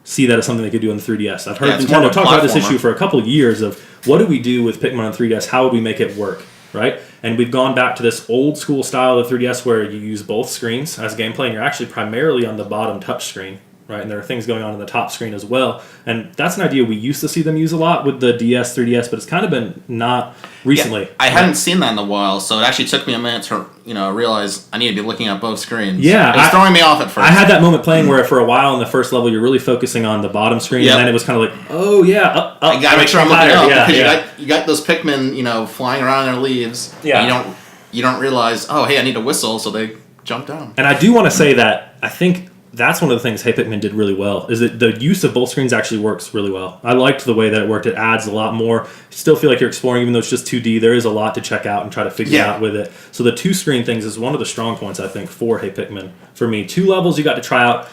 see that as something they could do on the 3DS. I've heard Nintendo talk about this issue for a couple of years of what do we do with Pikmin on 3DS? How would we make it work? Right? And we've gone back to this old school style of 3DS where you use both screens as gameplay and you're actually primarily on the bottom touch screen. Right? And there are things going on in the top screen as well. And that's an idea we used to see them use a lot with the DS, 3DS, but it's kind of been not recently. Yeah, I hadn't seen that in a while, so it actually took me a minute to realize I need to be looking at both screens. Yeah. It was throwing me off at first. I had that moment playing where for a while in the first level you're really focusing on the bottom screen, and then it was kind of like, oh yeah, up. I gotta make sure I'm looking up because you got those Pikmin, flying around in their leaves. Yeah. And you don't realize, oh hey, I need to whistle, so they jump down. And I do want to say that I think that's one of the things Hey Pikmin did really well, is that the use of both screens actually works really well. I liked the way that it worked. It adds a lot more. Still feel like you're exploring, even though it's just 2D, there is a lot to check out and try to figure out with it. So the 2-screen things is one of the strong points, I think, for Hey Pikmin. For me, 2 levels you got to try out.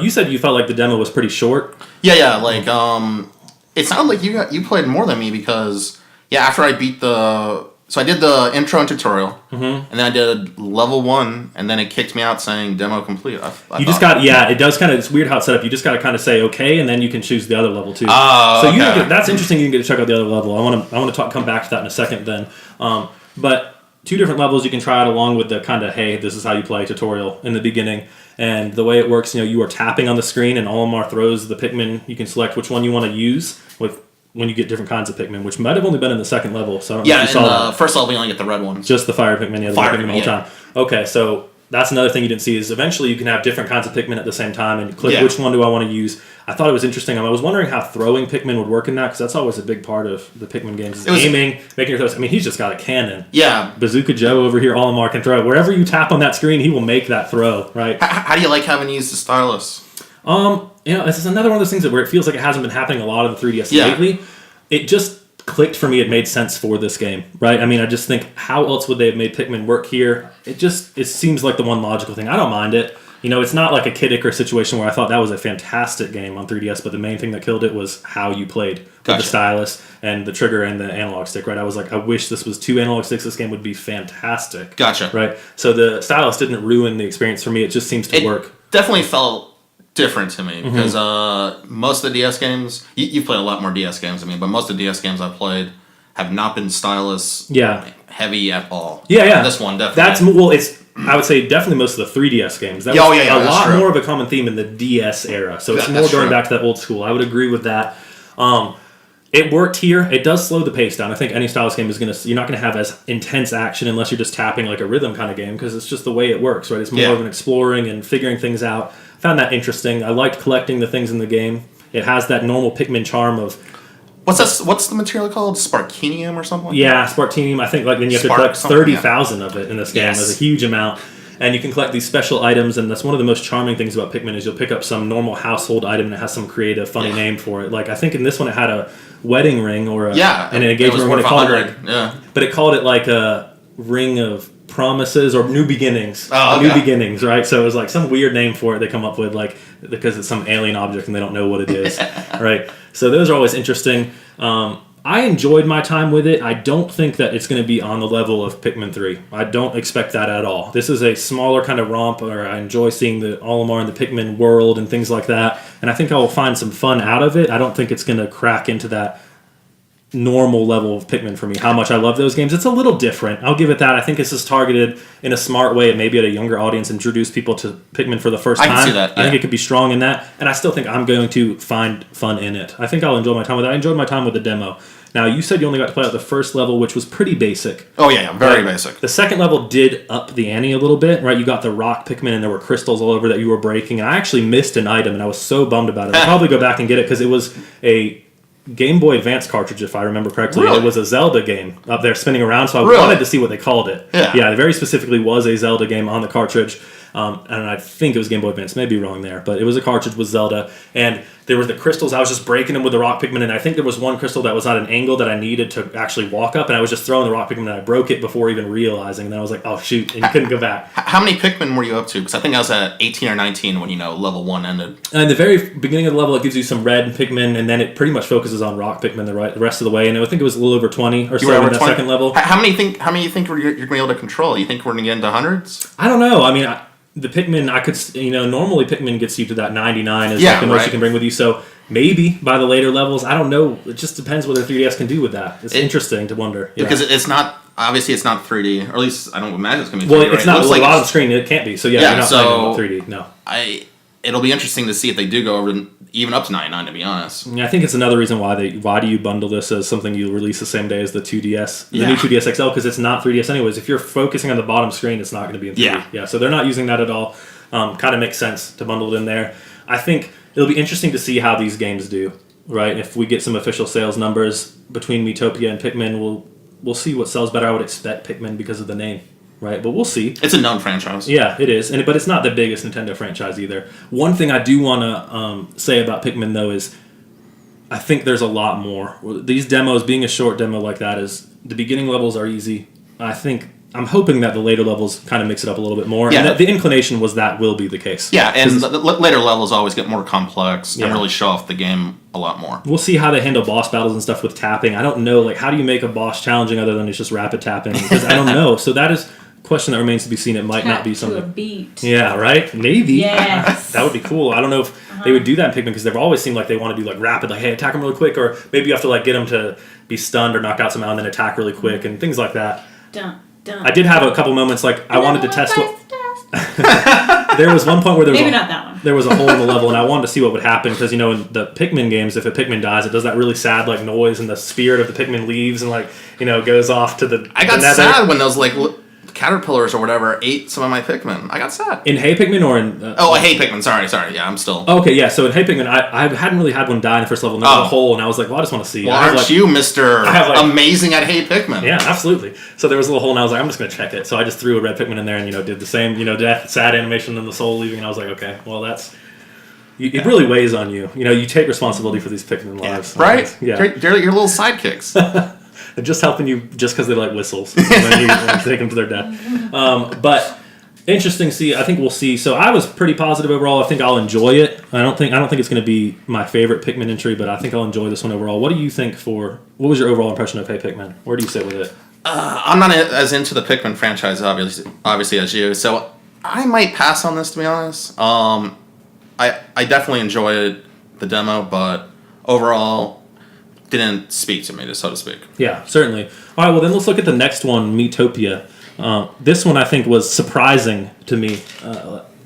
You said you felt like the demo was pretty short. Yeah, like, it sounded like you played more than me because, after I beat So I did the intro and tutorial, and then I did level 1, and then it kicked me out saying demo complete. It does kind of, it's weird how it's set up. You just got to kind of say okay, and then you can choose the other level too. That's interesting. You can get to check out the other level. I want to come back to that in a second then. But 2 different levels you can try it along with the kind of, hey, this is how you play tutorial in the beginning. And the way it works, you are tapping on the screen, and Olimar throws the Pikmin. You can select which one you want to use when you get different kinds of Pikmin, which might have only been in the second level. So I don't know if you saw that. First level, we only get the red ones. Just the fire Pikmin, the Pikmin the whole time. Okay, so that's another thing you didn't see is eventually you can have different kinds of Pikmin at the same time and click which one do I want to use. I thought it was interesting. I was wondering how throwing Pikmin would work in that because that's always a big part of the Pikmin games. Aiming, making your throws. I mean, he's just got a cannon. Yeah. Bazooka Joe over here, Olimar can throw. Wherever you tap on that screen, he will make that throw, right? How do you like having used the stylus? This is another one of those things where it feels like it hasn't been happening a lot on the 3DS lately. It just clicked for me. It made sense for this game, right? I mean, I just think how else would they have made Pikmin work here? It seems like the one logical thing. I don't mind it. It's not like a Kid Icarus situation where I thought that was a fantastic game on 3DS, but the main thing that killed it was how you played with the stylus and the trigger and the analog stick, right? I was like, I wish this was 2 analog sticks. This game would be fantastic. Gotcha. Right? So the stylus didn't ruin the experience for me. It just seems to work. Definitely felt different to me because most of the DS games, you've played a lot more DS games than me, but most of the DS games I've played have not been stylus heavy at all. Yeah. This one definitely. I would say definitely most of the 3DS games. That was a lot more of a common theme in the DS era. So it's more going back to that old school. I would agree with that. It worked here. It does slow the pace down. I think any stylus game you're not going to have as intense action unless you're just tapping like a rhythm kind of game because it's just the way it works, right? It's more of an exploring and figuring things out. Found that interesting. I liked collecting the things in the game. It has that normal Pikmin charm of... What's the material called? Sparkinium or something like that? Yeah, Sparkinium. I think then you have to collect 30,000 of it in this game. There's a huge amount. And you can collect these special items, and that's one of the most charming things about Pikmin is you'll pick up some normal household item and it has some creative, funny name for it. Like, I think in this one it had a wedding ring or an engagement ring. But it called it like a ring of promises or new beginnings. New beginnings, right? So it was like some weird name for it they come up with, like, because it's some alien object and they don't know what it is, right? So those are always interesting. I enjoyed my time with it. I don't think that it's going to be on the level of Pikmin 3. I don't expect that at all. This is a smaller kind of romp, or I enjoy seeing the Olimar and the Pikmin world and things like that, and I think I will find some fun out of it. I don't think it's going to crack into that normal level of Pikmin for me. How much I love those games. It's a little different. I'll give it that. I think this is targeted in a smart way, maybe at a younger audience, introduce people to Pikmin for the first time. I can see that. I think it could be strong in that, and I still think I'm going to find fun in it. I think I'll enjoy my time with it. I enjoyed my time with the demo. Now, you said you only got to play out the first level, which was pretty basic. Oh, yeah, very basic. The second level did up the ante a little bit, right? You got the rock Pikmin, and there were crystals all over that you were breaking, and I actually missed an item, and I was so bummed about it. I'll probably go back and get it, because it was a Game Boy Advance cartridge, if I remember correctly. Really? It was a Zelda game up there spinning around, so I wanted to see what they called it. Yeah, it very specifically was a Zelda game on the cartridge, and I think it was Game Boy Advance, maybe wrong there, but it was a cartridge with Zelda, and there were the crystals. I was just breaking them with the rock Pikmin, and I think there was one crystal that was at an angle that I needed to actually walk up, and I was just throwing the rock Pikmin, and I broke it before even realizing, and then I was like, oh shoot, and you couldn't go back. How many Pikmin were you up to? Because I think I was at 18 or 19 when, level 1 ended. And the very beginning of the level, it gives you some red Pikmin, and then it pretty much focuses on rock Pikmin the rest of the way, and I think it was a little over 20 or so in that second level. How many you think you're going to be able to control? You think we're going to get into hundreds? I don't know. I mean, the Pikmin, I could, normally Pikmin gets you to that 99 is like the most you can bring with you, so maybe by the later levels, I don't know. It just depends what the 3DS can do with that. It's interesting to wonder. Yeah. Because it's not, obviously it's not 3D, or at least I don't imagine it's going to be 3D. Well, it's not, like on the screen, it can't be, so you're not playing 3D, no. It'll be interesting to see if they do go over even up to 99, to be honest. Yeah, I think it's another reason why do you bundle this as something you release the same day as the 2DS, the new 2DS XL, because it's not 3DS anyways. If you're focusing on the bottom screen, it's not going to be in 3D. Yeah, so they're not using that at all. Kind of makes sense to bundle it in there. I think it'll be interesting to see how these games do, right? If we get some official sales numbers between Miitopia and Pikmin, we'll see what sells better. I would expect Pikmin because of the name. Right, but we'll see. It's a known franchise. Yeah, it is, but it's not the biggest Nintendo franchise either. One thing I do want to say about Pikmin, though, is I think there's a lot more. These demos, being a short demo like that, is the beginning levels are easy. I'm hoping that the later levels kind of mix it up a little bit more. Yeah. And the inclination was that will be the case. Yeah, and the later levels always get more complex and really show off the game a lot more. We'll see how they handle boss battles and stuff with tapping. I don't know, how do you make a boss challenging other than it's just rapid tapping? Because I don't know. So that is question that remains to be seen. It might not be something. To a beat. Yeah, right? Maybe. Yes. That would be cool. I don't know if they would do that in Pikmin, because they've always seemed like they want to do rapid, hey, attack them really quick, or maybe you have to get them to be stunned or knocked out somehow and then attack really quick and things like that. Dun. I did have a couple moments I wanted to test what. There was one point where there was not that one. There was a hole in the level, and I wanted to see what would happen because in the Pikmin games, if a Pikmin dies, it does that really sad noise, and the spirit of the Pikmin leaves and goes off to the. I got sad when those caterpillars or whatever ate some of my Pikmin. I got sad. In Hey Pikmin or in... Hey Pikmin. Sorry. Yeah, I'm still... Okay, yeah. So in Hey Pikmin, I hadn't really had one die in the first level. And there was a hole, and I was like, well, I just want to see. Well, aren't you Mr. Amazing at Hey Pikmin? Yeah, absolutely. So there was a little hole, and I was like, I'm just going to check it. So I just threw a red Pikmin in there and, did the same, death, sad animation, and the soul leaving. And I was like, okay, well, that's... It really weighs on you. You take responsibility for these Pikmin lives. Right? Yeah. They're your little sidekicks. They're just helping you just because they like whistles when you take them to their death. But interesting to see. I think we'll see. So I was pretty positive overall. I think I'll enjoy it. I don't think it's going to be my favorite Pikmin entry, but I think I'll enjoy this one overall. What do you think what was your overall impression of Hey Pikmin? Where do you sit with it? I'm not as into the Pikmin franchise, obviously as you. So I might pass on this, to be honest. I definitely enjoyed the demo, but overall didn't speak to me, so to speak. Yeah, certainly. All right, well then let's look at the next one, Miitopia. This one I think was surprising to me,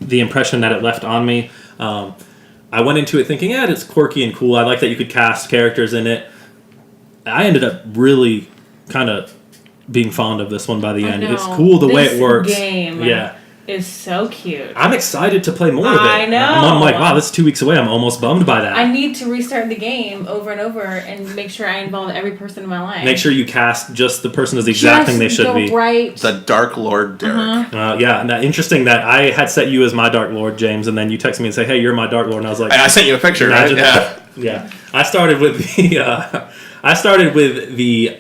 the impression that it left on me. I went into it thinking, it's quirky and cool. I like that you could cast characters in it. I ended up really kind of being fond of this one by the end. It's cool the way it works. Game. Yeah. is so cute. I'm excited to play more of it. I know. I'm like, wow, this is 2 weeks away. I'm almost bummed by that. I need to restart the game over and over and make sure I involve every person in my life. Make sure you cast just the person as the exact thing they should be. Right. The Dark Lord Derek. Yeah, and interesting that I had set you as my Dark Lord, James, and then you text me and say, "Hey, you're my Dark Lord," and I was like, And I sent you a picture, right? Yeah. I started with the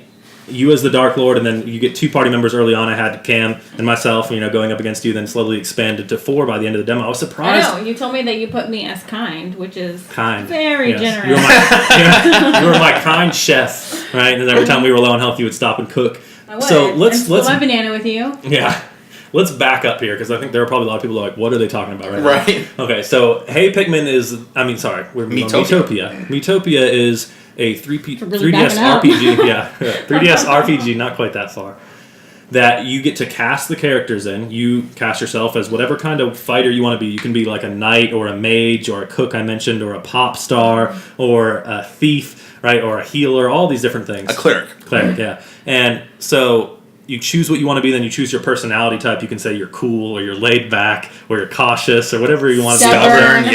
you as the Dark Lord, and then you get 2 party members early on. I had Cam and myself, going up against you, then slowly expanded to 4 by the end of the demo. I was surprised. I know. You told me that you put me as kind, which is Kind. very generous. You were my kind chef, right? And every time we were low on health, you would stop and cook. I would. So let's my banana with you. Yeah. Let's back up here, because I think there are probably a lot of people who are like, what are they talking about right now? Right. Okay, so Hey Pikmin we're Miitopia. Miitopia is a 3DS RPG. Yeah, 3DS RPG, not quite that far. That you get to cast the characters in. You cast yourself as whatever kind of fighter you want to be. You can be like a knight or a mage or a cook I mentioned, or a pop star or a thief, right? Or a healer, all these different things. A cleric. Cleric, yeah. And so you choose what you want to be, then you choose your personality type. You can say you're cool, or you're laid back, or you're cautious, or whatever you want to be.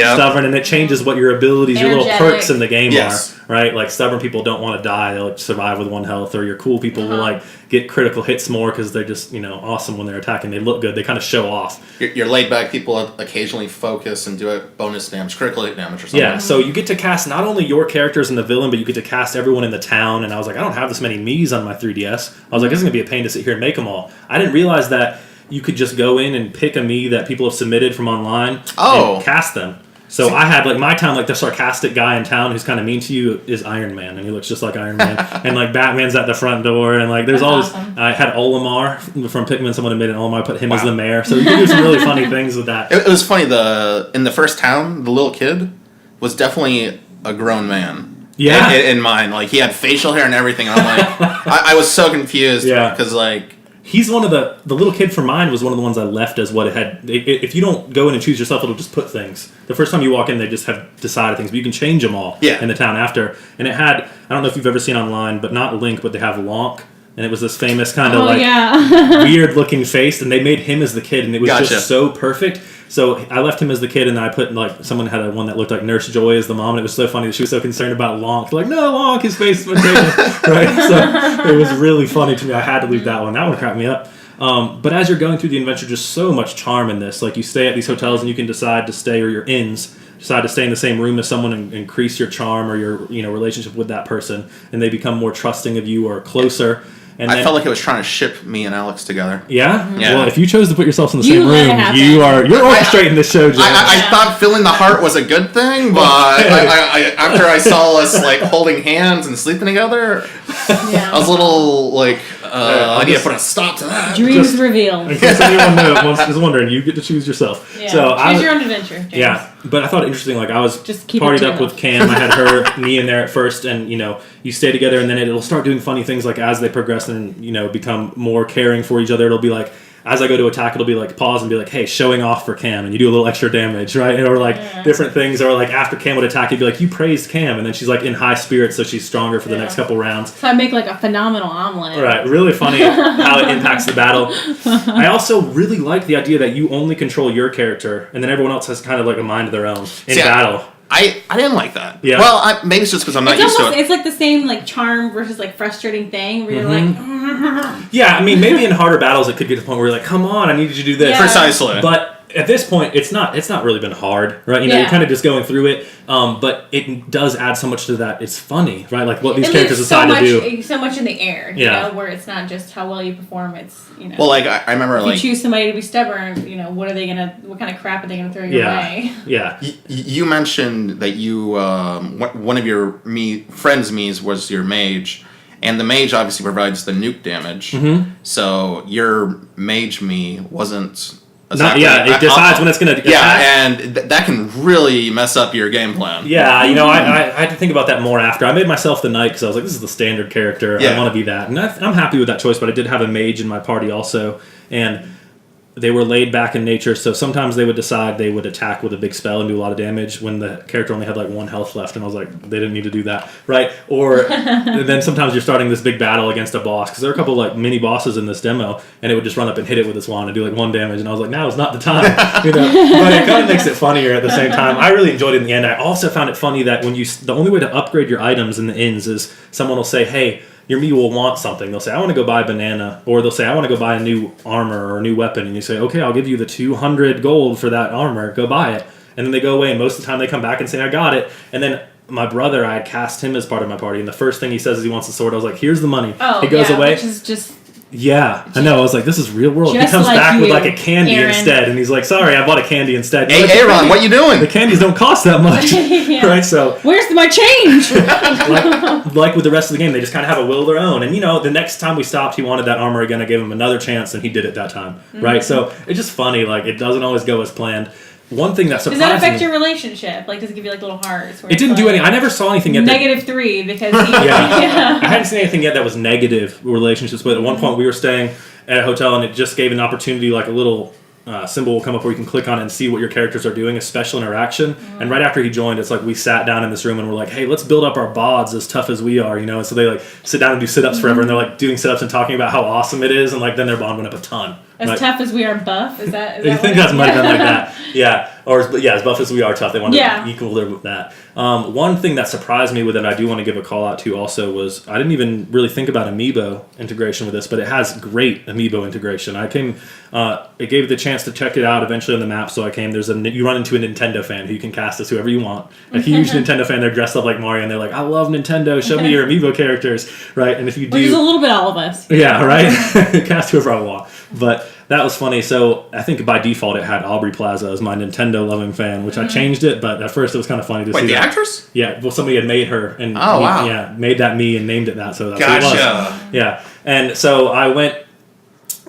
Stubborn, and it changes what your abilities, your little perks in the game are, right? Like stubborn people don't want to die; they'll survive with 1 health. Or your cool people will like get critical hits more because they're just awesome when they're attacking. They look good. They kind of show off. Your laid back people occasionally focus and do a bonus damage, critical hit damage or something. Yeah, so you get to cast not only your characters and the villain, but you get to cast everyone in the town. And I was like, I don't have this many Miis on my 3DS. I was like, this is gonna be a pain to sit here and make them all. I didn't realize that you could just go in and pick a Mii that people have submitted from online and cast them. So I had my town, the sarcastic guy in town who's kind of mean to you is Iron Man, and he looks just like Iron Man. And Batman's at the front door, and there's always I had Olimar from Pikmin. Someone admitted Olimar, put him as the mayor. So you can do some really funny things with that. It was funny. In the first town, the little kid was definitely a grown man. Yeah, in mine, he had facial hair and everything. And I'm like, I was so confused. Yeah, because he's one of the little kid from mine was one of the ones I left as what it had. If you don't go in and choose yourself, it'll just put things. The first time you walk in, they just have decided things, but you can change them all in the town after. And it had, I don't know if you've ever seen online, but not Link, but they have Lonk. And it was this famous kind of weird looking face, and they made him as the kid, and it was just so perfect. So I left him as the kid, and then I put someone had one that looked like Nurse Joy as the mom, and it was so funny that she was so concerned about Lonk. No, Lonk, his face is taken. Right? So it was really funny to me. I had to leave that one. That one cracked me up. But as you're going through the adventure, just so much charm in this. You stay at these hotels, and you can decide to stay, or your inns, decide to stay in the same room as someone and increase your charm or your relationship with that person, and they become more trusting of you or closer. And I felt like it was trying to ship me and Alex together. Yeah? Yeah. Well, if you chose to put yourselves in the same room, you're orchestrating this show, Jim. I thought filling the heart was a good thing, but after I saw us holding hands and sleeping together, I was a little I need to put a stop to that. Dreams revealed. In case anyone is wondering, you get to choose yourself. Yeah. So choose your own adventure, James. Yeah, but I thought it interesting. I was just partied up with Cam. I had me in there at first, and you stay together, and then it'll start doing funny things as they progress and become more caring for each other. It'll be as I go to attack, it'll be pause and be hey, showing off for Cam, and you do a little extra damage, right? Or different things, or after Cam would attack, you'd be you praised Cam, and then she's in high spirits, so she's stronger for the next couple rounds. So I make a phenomenal omelet. Right, really funny how it impacts the battle. I also really like the idea that you only control your character, and then everyone else has kind of a mind of their own in battle. I didn't like that. Yeah. Well, maybe it's just because I'm not used to it. It's the same charm versus frustrating thing where you're yeah, I mean, maybe in harder battles it could get to the point where you're come on, I need you to do this. Yeah. Precisely. But at this point, it's not really been hard, right? You're kind of just going through it. But it does add so much to that. It's funny, right? What these characters decide to do. So much in the air, you know, where it's not just how well you perform. It's Well, I remember if you choose somebody to be stubborn, what kind of crap are they gonna throw your way? Yeah. You mentioned that you one of your friends' Miis was your mage. And the mage obviously provides the nuke damage. Mm-hmm. So your mage Mii wasn't... Exactly. It decides when it's going to attack. Yeah, and that can really mess up your game plan. Yeah, I had to think about that more after. I made myself the knight because I was this is the standard character. I want to be that. And I'm happy with that choice, but I did have a mage in my party also. And they were laid back in nature, so sometimes they would decide they would attack with a big spell and do a lot of damage when the character only had like 1 health left, and I was like, they didn't need to do that, right? Or then sometimes you're starting this big battle against a boss, because there are a couple like mini bosses in this demo, and it would just run up and hit it with its wand and do like 1 damage, and I was like, now is not the time, you know? But it kind of makes it funnier at the same time. I really enjoyed it in the end. I also found it funny that when the only way to upgrade your items in the inns is someone will say, hey, your Mii will want something. They'll say, I want to go buy a banana. Or they'll say, I want to go buy a new armor or a new weapon. And you say, okay, I'll give you the 200 gold for that armor. Go buy it. And then they go away, and most of the time they come back and say, I got it. And then my brother, I had cast him as part of my party, and the first thing he says is he wants the sword. I was like, here's the money. Oh, he goes yeah, away. which is just... Yeah, I know. I was like, this is real world. He Just comes like back with you, like a candy Aaron. instead, and he's like, sorry, I bought a candy instead. Hey, Like, Aaron, what you doing? the candies don't cost that much. Yeah. Right? So Where's my change? like with the rest of the game, they just kind of have a will of their own. And, you know, the next time we stopped, he wanted that armor again. I gave him another chance, and he did it that time. Right? So it's just funny. Like, it doesn't always go as planned. One thing that surprised Does that affect me... your relationship? Like, does it give you, like, little hearts? It didn't do any... I never saw anything yet. -3 because he... Yeah. I hadn't seen anything yet that was negative relationships, but at one point we were staying at a hotel, and it just gave an opportunity, like a little symbol will come up where you can click on it and see what your characters are doing, a special interaction. And right after he joined, it's like we sat down in this room and we're like, hey, let's build up our bods as tough as we are, you know? And so they like sit down and do sit-ups forever, and they're like doing sit-ups and talking about how awesome it is, and like then their bond went up a ton. As right? tough as we are buff? Is that I think that's might have been like that. Yeah. Or as buff as we are tough, they want to equal their with that. One thing that surprised me with it, I do want to give a call out to also, was I didn't even really think about amiibo integration with this, but it has great amiibo integration. I came, it gave the chance to check it out eventually on the map, so I came. You run into a Nintendo fan who you can cast as whoever you want. A huge Nintendo fan, they're dressed up like Mario, and they're like, I love Nintendo, show me your amiibo characters, right? And if you do... Which is a little bit all of us. Yeah, right? Cast whoever I want. But that was funny. So I think by default it had Aubrey Plaza as my Nintendo-loving fan, which I changed it, but at first it was kind of funny to see Wait, the that. actress? Yeah, well, somebody had made her, and wow. yeah, made that me and named it that, so that's Gotcha. what it was. Yeah, and so I went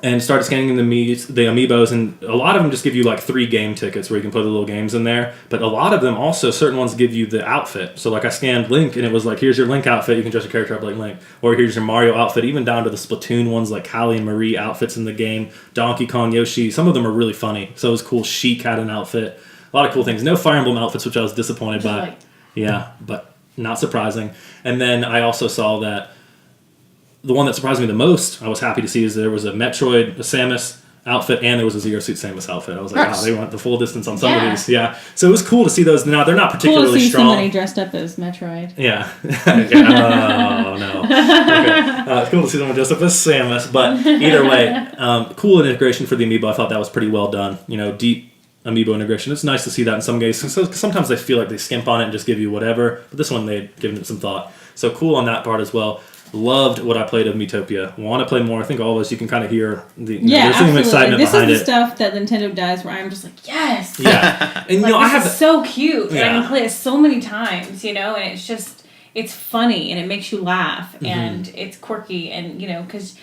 and started scanning the amiibos, and a lot of them just give you like 3 game tickets where you can put the little games in there, but a lot of them also, certain ones give you the outfit. So like I scanned Link, and it was like, here's your Link outfit, you can dress your character up like Link, or here's your Mario outfit, even down to the Splatoon ones like Callie and Marie outfits in the game, Donkey Kong, Yoshi, some of them are really funny. So it was cool. Sheik had an outfit, a lot of cool things. No Fire Emblem outfits, which I was disappointed by. Yeah, but not surprising. And then I also saw that the one that surprised me the most, I was happy to see, is there was a Metroid, a Samus outfit, and there was a Zero Suit Samus outfit. I was like, Nice. wow, they went the full distance on some of these. Yeah. So it was cool to see those. Now, they're not particularly Cool to see strong. somebody dressed up as Metroid. Yeah. Oh, no. Okay. It's cool to see someone dressed up as Samus, but either way, cool integration for the amiibo. I thought that was pretty well done. You know, deep amiibo integration. It's nice to see that in some games. So sometimes they feel like they skimp on it and just give you whatever, but this one they'd given it some thought. So cool on that part as well. Loved what I played of Miitopia. Want to play more. I think all of us, you can kind of hear there's some absolutely. excitement This behind is the it. stuff that Nintendo does where I'm just like, yes! Yeah. And, Like, you know, I this have... is so cute. And I Yeah. can play it so many times, you know, and it's just, it's funny and it makes you laugh and it's quirky and, you know, because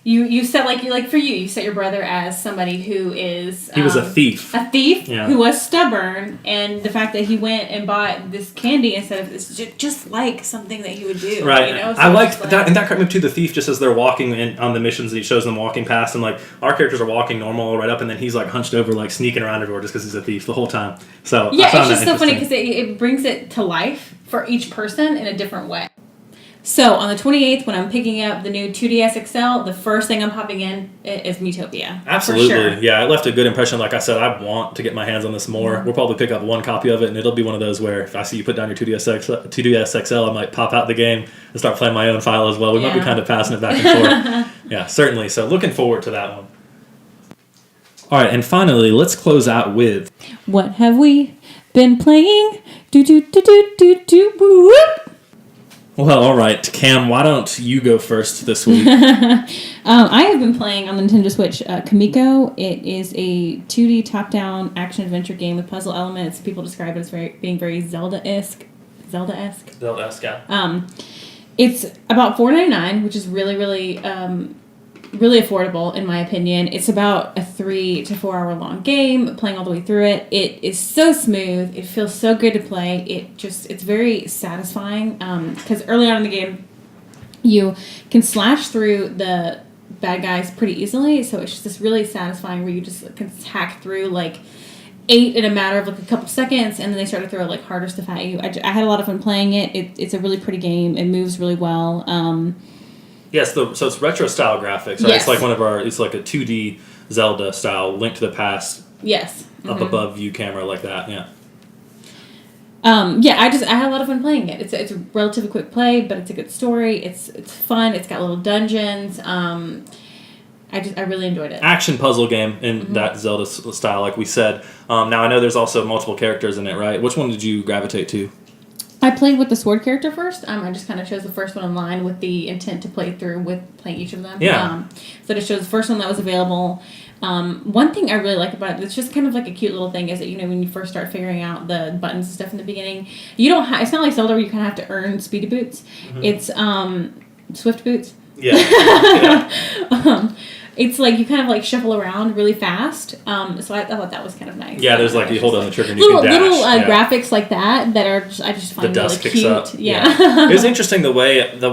you set, like for you set your brother as somebody who is... He was a thief. A thief Yeah. who was stubborn, and the fact that he went and bought this candy instead of this, just like something that he would do. Right. You know? So I it's liked like- that, and that cracked me up too. The thief, just as they're walking in on the missions, he shows them walking past, and like our characters are walking normal right up, and then he's like hunched over, like sneaking around everywhere just because he's a thief the whole time. So Yeah, I found it's just that so funny interesting. because it brings it to life for each person in a different way. So on the 28th, when I'm picking up the new 2DS XL, the first thing I'm popping in is Miitopia. Absolutely, For sure. yeah. It left a good impression. Like I said, I want to get my hands on this more. We'll probably pick up one copy of it, and it'll be one of those where if I see you put down your 2DS XL, I might pop out the game and start playing my own file as well. We might be Yeah. kind of passing it back and forth. Yeah, certainly. So looking forward to that one. All right, and finally, let's close out with... What have we been playing? Do do do do do do whoop. Well, all right, Cam, why don't you go first this week? I have been playing on the Nintendo Switch Kamiko. It is a 2D top-down action-adventure game with puzzle elements. People describe it as being very Zelda-esque. Zelda-esque, yeah. It's about $4.99, which is really, really, really affordable in my opinion. It's about a 3 to 4 hour long game, playing all the way through it. It is so smooth. It feels so good to play. It's very satisfying because early on in the game, you can slash through the bad guys pretty easily. So it's just this really satisfying where you just can hack through like 8 in a matter of like a couple seconds, and then they start to throw like harder stuff at you. I had a lot of fun playing it. It's a really pretty game. It moves really well. Yes, so it's retro style graphics, right? Yes. It's like it's like a 2D Zelda style, Link to the Past. Yes. Up above view camera like that, yeah. I had a lot of fun playing it. It's a relatively quick play, but it's a good story. It's fun. It's got little dungeons. I really enjoyed it. Action puzzle game in that Zelda style, like we said. Now I know there's also multiple characters in it, right? Which one did you gravitate to? I played with the sword character first. I just kind of chose the first one in line with the intent to play through with playing each of them. Yeah. So I just chose the first one that was available. One thing I really like about it, it's just kind of like a cute little thing, is that, you know, when you first start figuring out the buttons and stuff in the beginning, you don't it's not like Zelda where you kind of have to earn speedy boots. It's swift boots. Yeah. It's like you kind of like shuffle around really fast. So I thought that was kind of nice. Yeah, there's like you hold on the trigger and you can dash. Little graphics like that are just, I just find the dust really kicks cute. up. Yeah. It was interesting the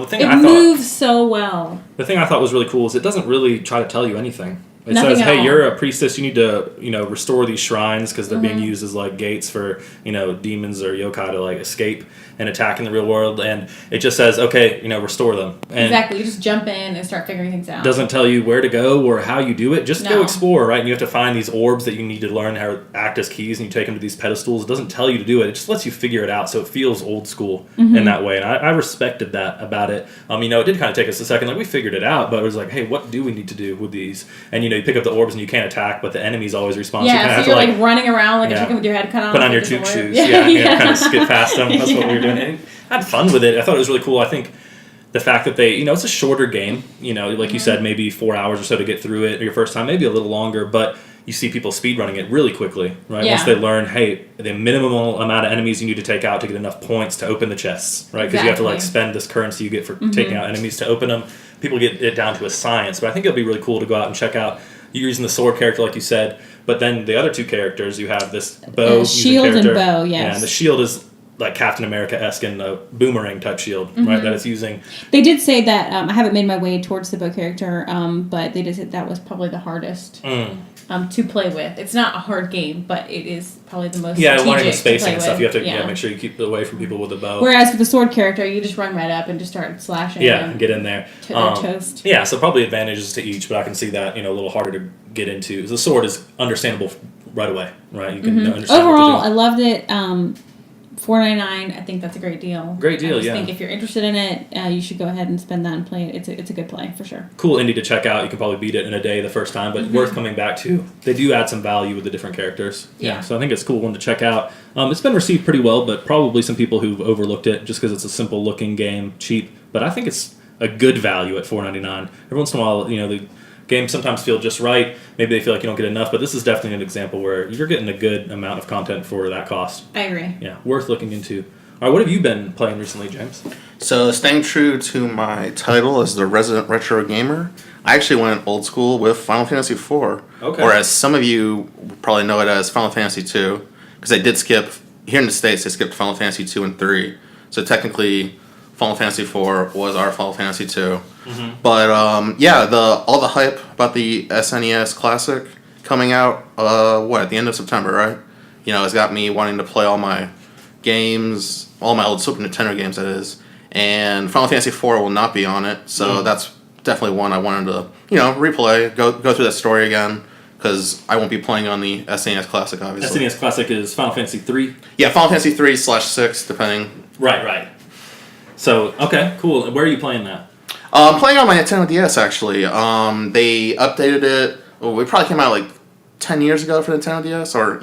thing It I thought moves so well. the thing I thought was really cool is it doesn't really try to tell you anything. It Nothing says, at hey, all. you're a priestess, you need to, restore these shrines because they're being used as like gates for, demons or yokai to like escape and attack in the real world, and it just says, okay, restore them. And Exactly. You just jump in and start figuring things out. doesn't tell you where to go or how you do it. Just go No. explore, right? And you have to find these orbs that you need to learn how to act as keys, and you take them to these pedestals. It doesn't tell you to do it. It just lets you figure it out, so it feels old school in that way. And I respected that about it. It did kind of take us a second. Like, we figured it out, but it was like, hey, what do we need to do with these? And, you pick up the orbs and you can't attack, but the enemies always respond. Yeah, so you're like running around like a chicken with your head cut off. put on your with toot the shoes. orb. Kind of skip past them. That's what we were doing. And I had fun with it. I thought it was really cool. I think the fact that they, it's a shorter game, like you said, maybe 4 hours or so to get through it your first time, maybe a little longer, but you see people speedrunning it really quickly, right? Yeah. Once they learn, hey, the minimal amount of enemies you need to take out to get enough points to open the chests, right? Because you have to like spend this currency you get for taking out enemies to open them. People get it down to a science, but I think it'll be really cool to go out and check out. You're using the sword character, like you said, but then the other two characters, you have this bow shield character. and bow, yes. Yeah, and the shield is like Captain America-esque and a boomerang type shield, right? That it's using. They did say that, I haven't made my way towards the bow character, but they did say that was probably the hardest to play with. It's not a hard game, but it is probably the most strategic learning the to spacing play and stuff. with. You have to make sure you keep away from people with the bow. Whereas with the sword character, you just run right up and just start slashing. And get in there. Toast. Yeah, so probably advantages to each, but I can see that, a little harder to get into. The sword is understandable right away, right? You can understand Overall, what to I do. loved it. $4.99. I think that's a great deal. Great deal, I just yeah. think if you're interested in it, you should go ahead and spend that and play it. It's a good play for sure. Cool indie to check out. You can probably beat it in a day the first time, but worth coming back to. They do add some value with the different characters. Yeah. So I think it's a cool one to check out. It's been received pretty well, but probably some people who've overlooked it just because it's a simple looking game, cheap. But I think it's a good value at $4.99. Every once in a while, the games sometimes feel just right. Maybe they feel like you don't get enough, but this is definitely an example where you're getting a good amount of content for that cost. I agree. Yeah, worth looking into. All right, what have you been playing recently, James? So, staying true to my title as the resident retro gamer, I actually went old school with Final Fantasy IV. Okay. Or as some of you probably know it as Final Fantasy II, because I did skip, here in the States, I skipped Final Fantasy 2 and 3. So technically, Final Fantasy IV was our Final Fantasy II. But all the hype about the SNES Classic coming out, at the end of September, right? It's got me wanting to play all my games, all my old Super Nintendo games, that is. And Final Fantasy IV will not be on it, so that's definitely one I wanted to, replay, go through that story again, because I won't be playing on the SNES Classic, obviously. SNES Classic is Final Fantasy 3? Yeah, Final Fantasy 3/6, depending. Right. So, okay, cool. Where are you playing that? I'm playing on my Nintendo DS, actually. They updated it. Well, it probably came out like 10 years ago for Nintendo DS, or,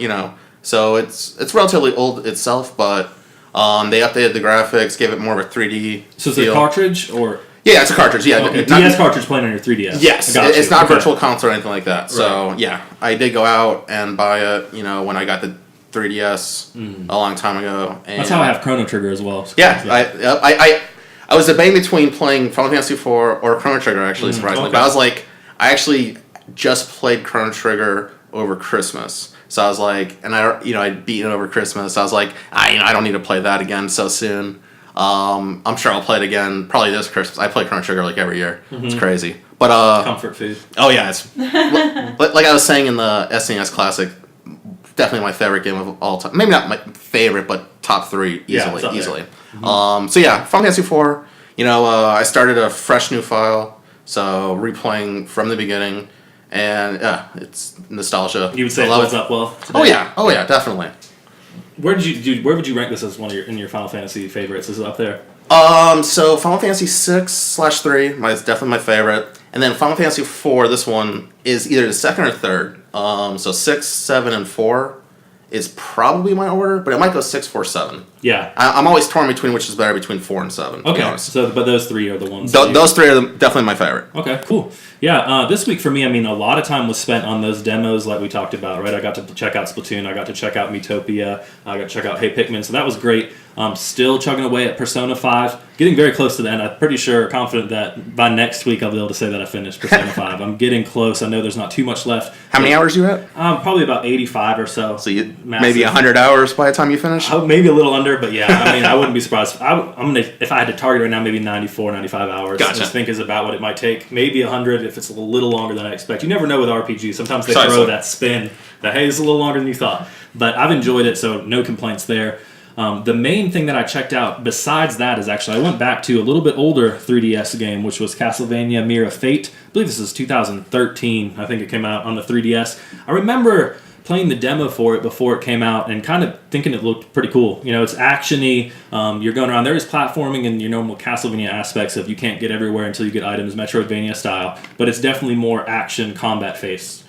so it's relatively old itself, but they updated the graphics, gave it more of a 3D So is feel. it a cartridge, or? Yeah, it's a cartridge, yeah. Okay, Not- DS cartridge playing on your 3DS. Yes, I got it's you. not Okay. virtual console or anything like that. So, yeah, I did go out and buy it, when I got the 3DS a long time ago. And That's how I have Chrono Trigger as well. So I was debating between playing Final Fantasy IV or Chrono Trigger, actually, surprisingly. okay. But I was like, I actually just played Chrono Trigger over Christmas. So I was like, and I'd beaten it over Christmas. So I was like, I don't need to play that again so soon. I'm sure I'll play it again probably this Christmas. I play Chrono Trigger like every year. It's crazy. But Comfort food. oh yeah, it's like I was saying in the SNES Classic, definitely my favorite game of all time. Maybe not my favorite, but top 3 Yeah, easily. it's up there. So yeah, Final Fantasy 4. I started a fresh new file, so replaying from the beginning, and it's nostalgia. You would say I it love holds up well today? Oh yeah, definitely. Where would you rank this as one of your Final Fantasy favorites? Is it up there? So Final Fantasy 6/3 is definitely my favorite, and then Final Fantasy 4. This one is either the second or third. So 6, 7, and 4 is probably my order, but it might go 6, 4, 7. Yeah. I'm always torn between which is better between 4 and 7. To be Okay. honest. So, but those 3 are the ones. Those 3 are definitely my favorite. Okay, cool. Yeah, this week for me, a lot of time was spent on those demos like we talked about, right? I got to check out Splatoon, I got to check out Miitopia, I got to check out Hey Pikmin, so that was great. Still chugging away at Persona 5, getting very close to the end. I'm pretty sure, confident that by next week I'll be able to say that I finished Persona 5. I'm getting close. I know there's not too much left. How many hours you at? Probably about 85 or so. So you Massive. maybe 100 hours by the time you finish? Maybe a little under, but yeah, I wouldn't be surprised. If I had to target right now, maybe 94, 95 hours. Gotcha. I just think is about what it might take. Maybe 100 if it's a little longer than I expect. You never know with RPGs. Sometimes they Precisely. throw that spin that, hey, it's a little longer than you thought. But I've enjoyed it, so no complaints there. The main thing that I checked out besides that is actually I went back to a little bit older 3DS game, which was Castlevania Mirror of Fate. I believe this is 2013. I think it came out on the 3DS. I remember playing the demo for it before it came out and kind of thinking it looked pretty cool. It's action-y. You're going around. There is platforming and your normal Castlevania aspects of you can't get everywhere until you get items, Metroidvania style. But it's definitely more action combat based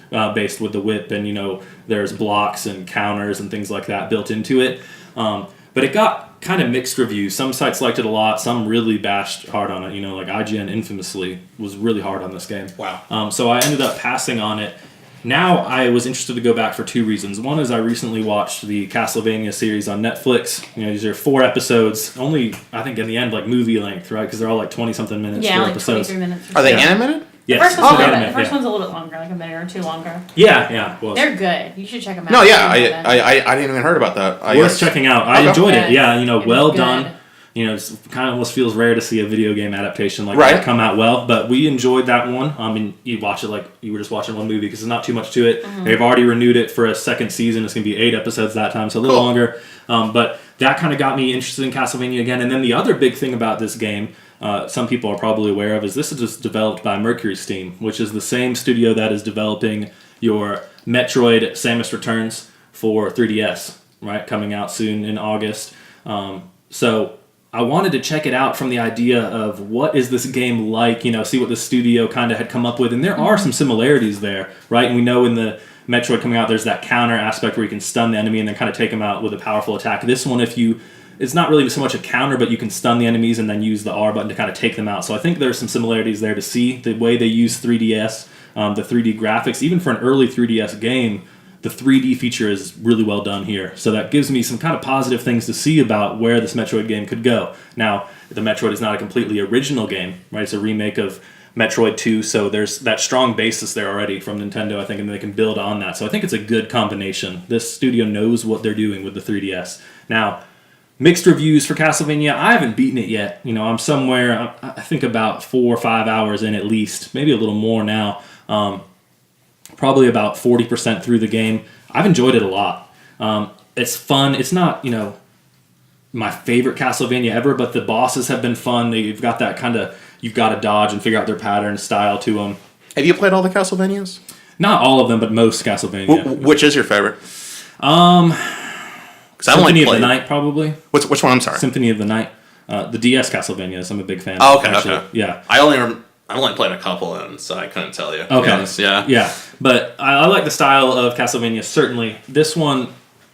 with the whip, and there's blocks and counters and things like that built into it. But it got kind of mixed reviews. Some sites liked it a lot. Some really bashed hard on it. Like IGN infamously was really hard on this game. Wow. So I ended up passing on it. Now I was interested to go back for 2 reasons. One is I recently watched the Castlevania series on Netflix. These are 4 episodes. Only, I think in the end, like movie length, right? Because they're all like 20-something minutes. Yeah, 4 like episodes. 23 minutes. Are they Yeah. animated? The Yes. first one's, so a, they're bit, the first yeah. one's a little bit longer, like a minute or 2 longer. Yeah. Well, They're good. You should check them out. No, yeah, I didn't even heard about that. worth checking out. I Okay. enjoyed it. Yeah, It well was done. good. It kind of almost feels rare to see a video game adaptation like Right. that come out well, but we enjoyed that one. You watch it like you were just watching one movie because there's not too much to it. Mm-hmm. They've already renewed it for a second season. It's going to be 8 episodes that time, so a little Cool. longer. But that kind of got me interested in Castlevania again. And then the other big thing about this game, some people are probably aware of, is this is just developed by Mercury Steam, which is the same studio that is developing your Metroid Samus Returns for 3DS, right? Coming out soon in August. So I wanted to check it out from the idea of what is this game like, see what the studio kind of had come up with. And there are some similarities there, right? And we know in the Metroid coming out, there's that counter aspect where you can stun the enemy and then kind of take them out with a powerful attack. This one, it's not really so much a counter, but you can stun the enemies and then use the R button to kind of take them out. So I think there's some similarities there to see the way they use 3DS, the 3D graphics. Even for an early 3DS game, the 3D feature is really well done here. So that gives me some kind of positive things to see about where this Metroid game could go. Now, the Metroid is not a completely original game, right? It's a remake of Metroid 2, so there's that strong basis there already from Nintendo, I think, and they can build on that. So I think it's a good combination. This studio knows what they're doing with the 3DS. Now, mixed reviews for Castlevania. I haven't beaten it yet. I'm somewhere, I think about 4 or 5 hours in at least, maybe a little more now. Probably about 40% through the game. I've enjoyed it a lot. It's fun. It's not, my favorite Castlevania ever, but the bosses have been fun. They've got that kind of, you've got to dodge and figure out their pattern style to them. Have you played all the Castlevanias? Not all of them, but most Castlevania. Which is your favorite? Symphony of the Night, probably. Which one? I'm sorry. Symphony of the Night. The DS Castlevanias, I'm a big fan Oh, of. okay, actually. okay. Yeah. I only played a couple of them, so I couldn't tell you. to be Okay. honest. Yeah. Yeah. But I like the style of Castlevania, certainly. This one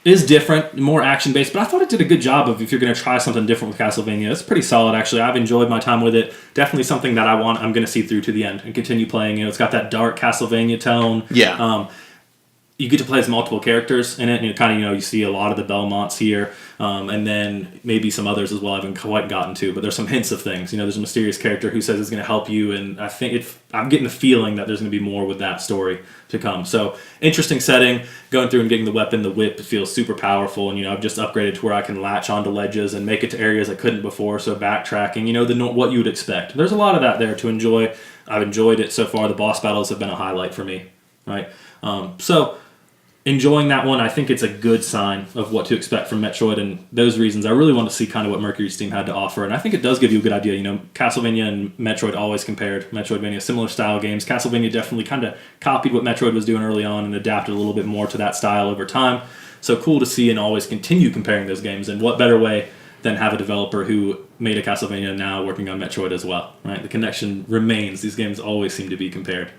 is different, more action-based, but I thought it did a good job of if you're going to try something different with Castlevania. It's pretty solid, actually. I've enjoyed my time with it. Definitely something that I'm going to see through to the end and continue playing. It's got that dark Castlevania tone. Yeah. you get to play as multiple characters in it, and you see a lot of the Belmonts here, and then maybe some others as well I haven't quite gotten to, but there's some hints of things. There's a mysterious character who says it's going to help you, and I think I'm getting the feeling that there's going to be more with that story to come. So, interesting setting, going through and getting the weapon, the whip feels super powerful, and I've just upgraded to where I can latch onto ledges and make it to areas I couldn't before, so backtracking, what you would expect. There's a lot of that there to enjoy. I've enjoyed it so far. The boss battles have been a highlight for me, right? So, enjoying that one, I think it's a good sign of what to expect from Metroid, and those reasons I really want to see kind of what Mercury Steam had to offer, and I think it does give you a good idea. Castlevania and Metroid always compared. Metroidvania, similar style games. Castlevania definitely kind of copied what Metroid was doing early on and adapted a little bit more to that style over time. So cool to see and always continue comparing those games, and what better way than have a developer who made a Castlevania now working on Metroid as well, right? The connection remains. These games always seem to be compared.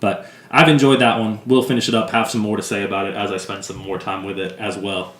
But I've enjoyed that one. We'll finish it up, have some more to say about it as I spend some more time with it as well.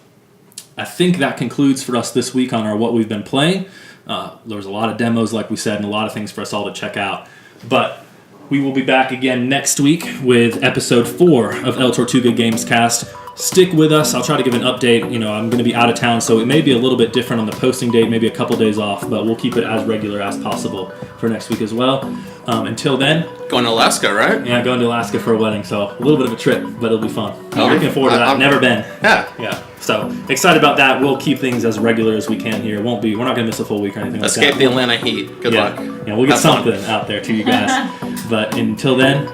I think that concludes for us this week on our What We've Been Playing. There was a lot of demos, like we said, and a lot of things for us all to check out. But we will be back again next week with episode 4 of El Tortuga Gamecast. Stick with us. I'll try to give an update. I'm going to be out of town, so it may be a little bit different on the posting date, maybe a couple days off, but we'll keep it as regular as possible for next week as well. Until then... Going to Alaska, right? Yeah, going to Alaska for a wedding, so a little bit of a trip, but it'll be fun. Oh, Looking forward to that. I'm Never been. Yeah. So excited about that. We'll keep things as regular as we can here. We're not going to miss a full week or anything like that. Escape the Atlanta heat. Good luck. Yeah, we'll get something out there to you guys. But until then,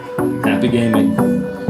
happy gaming.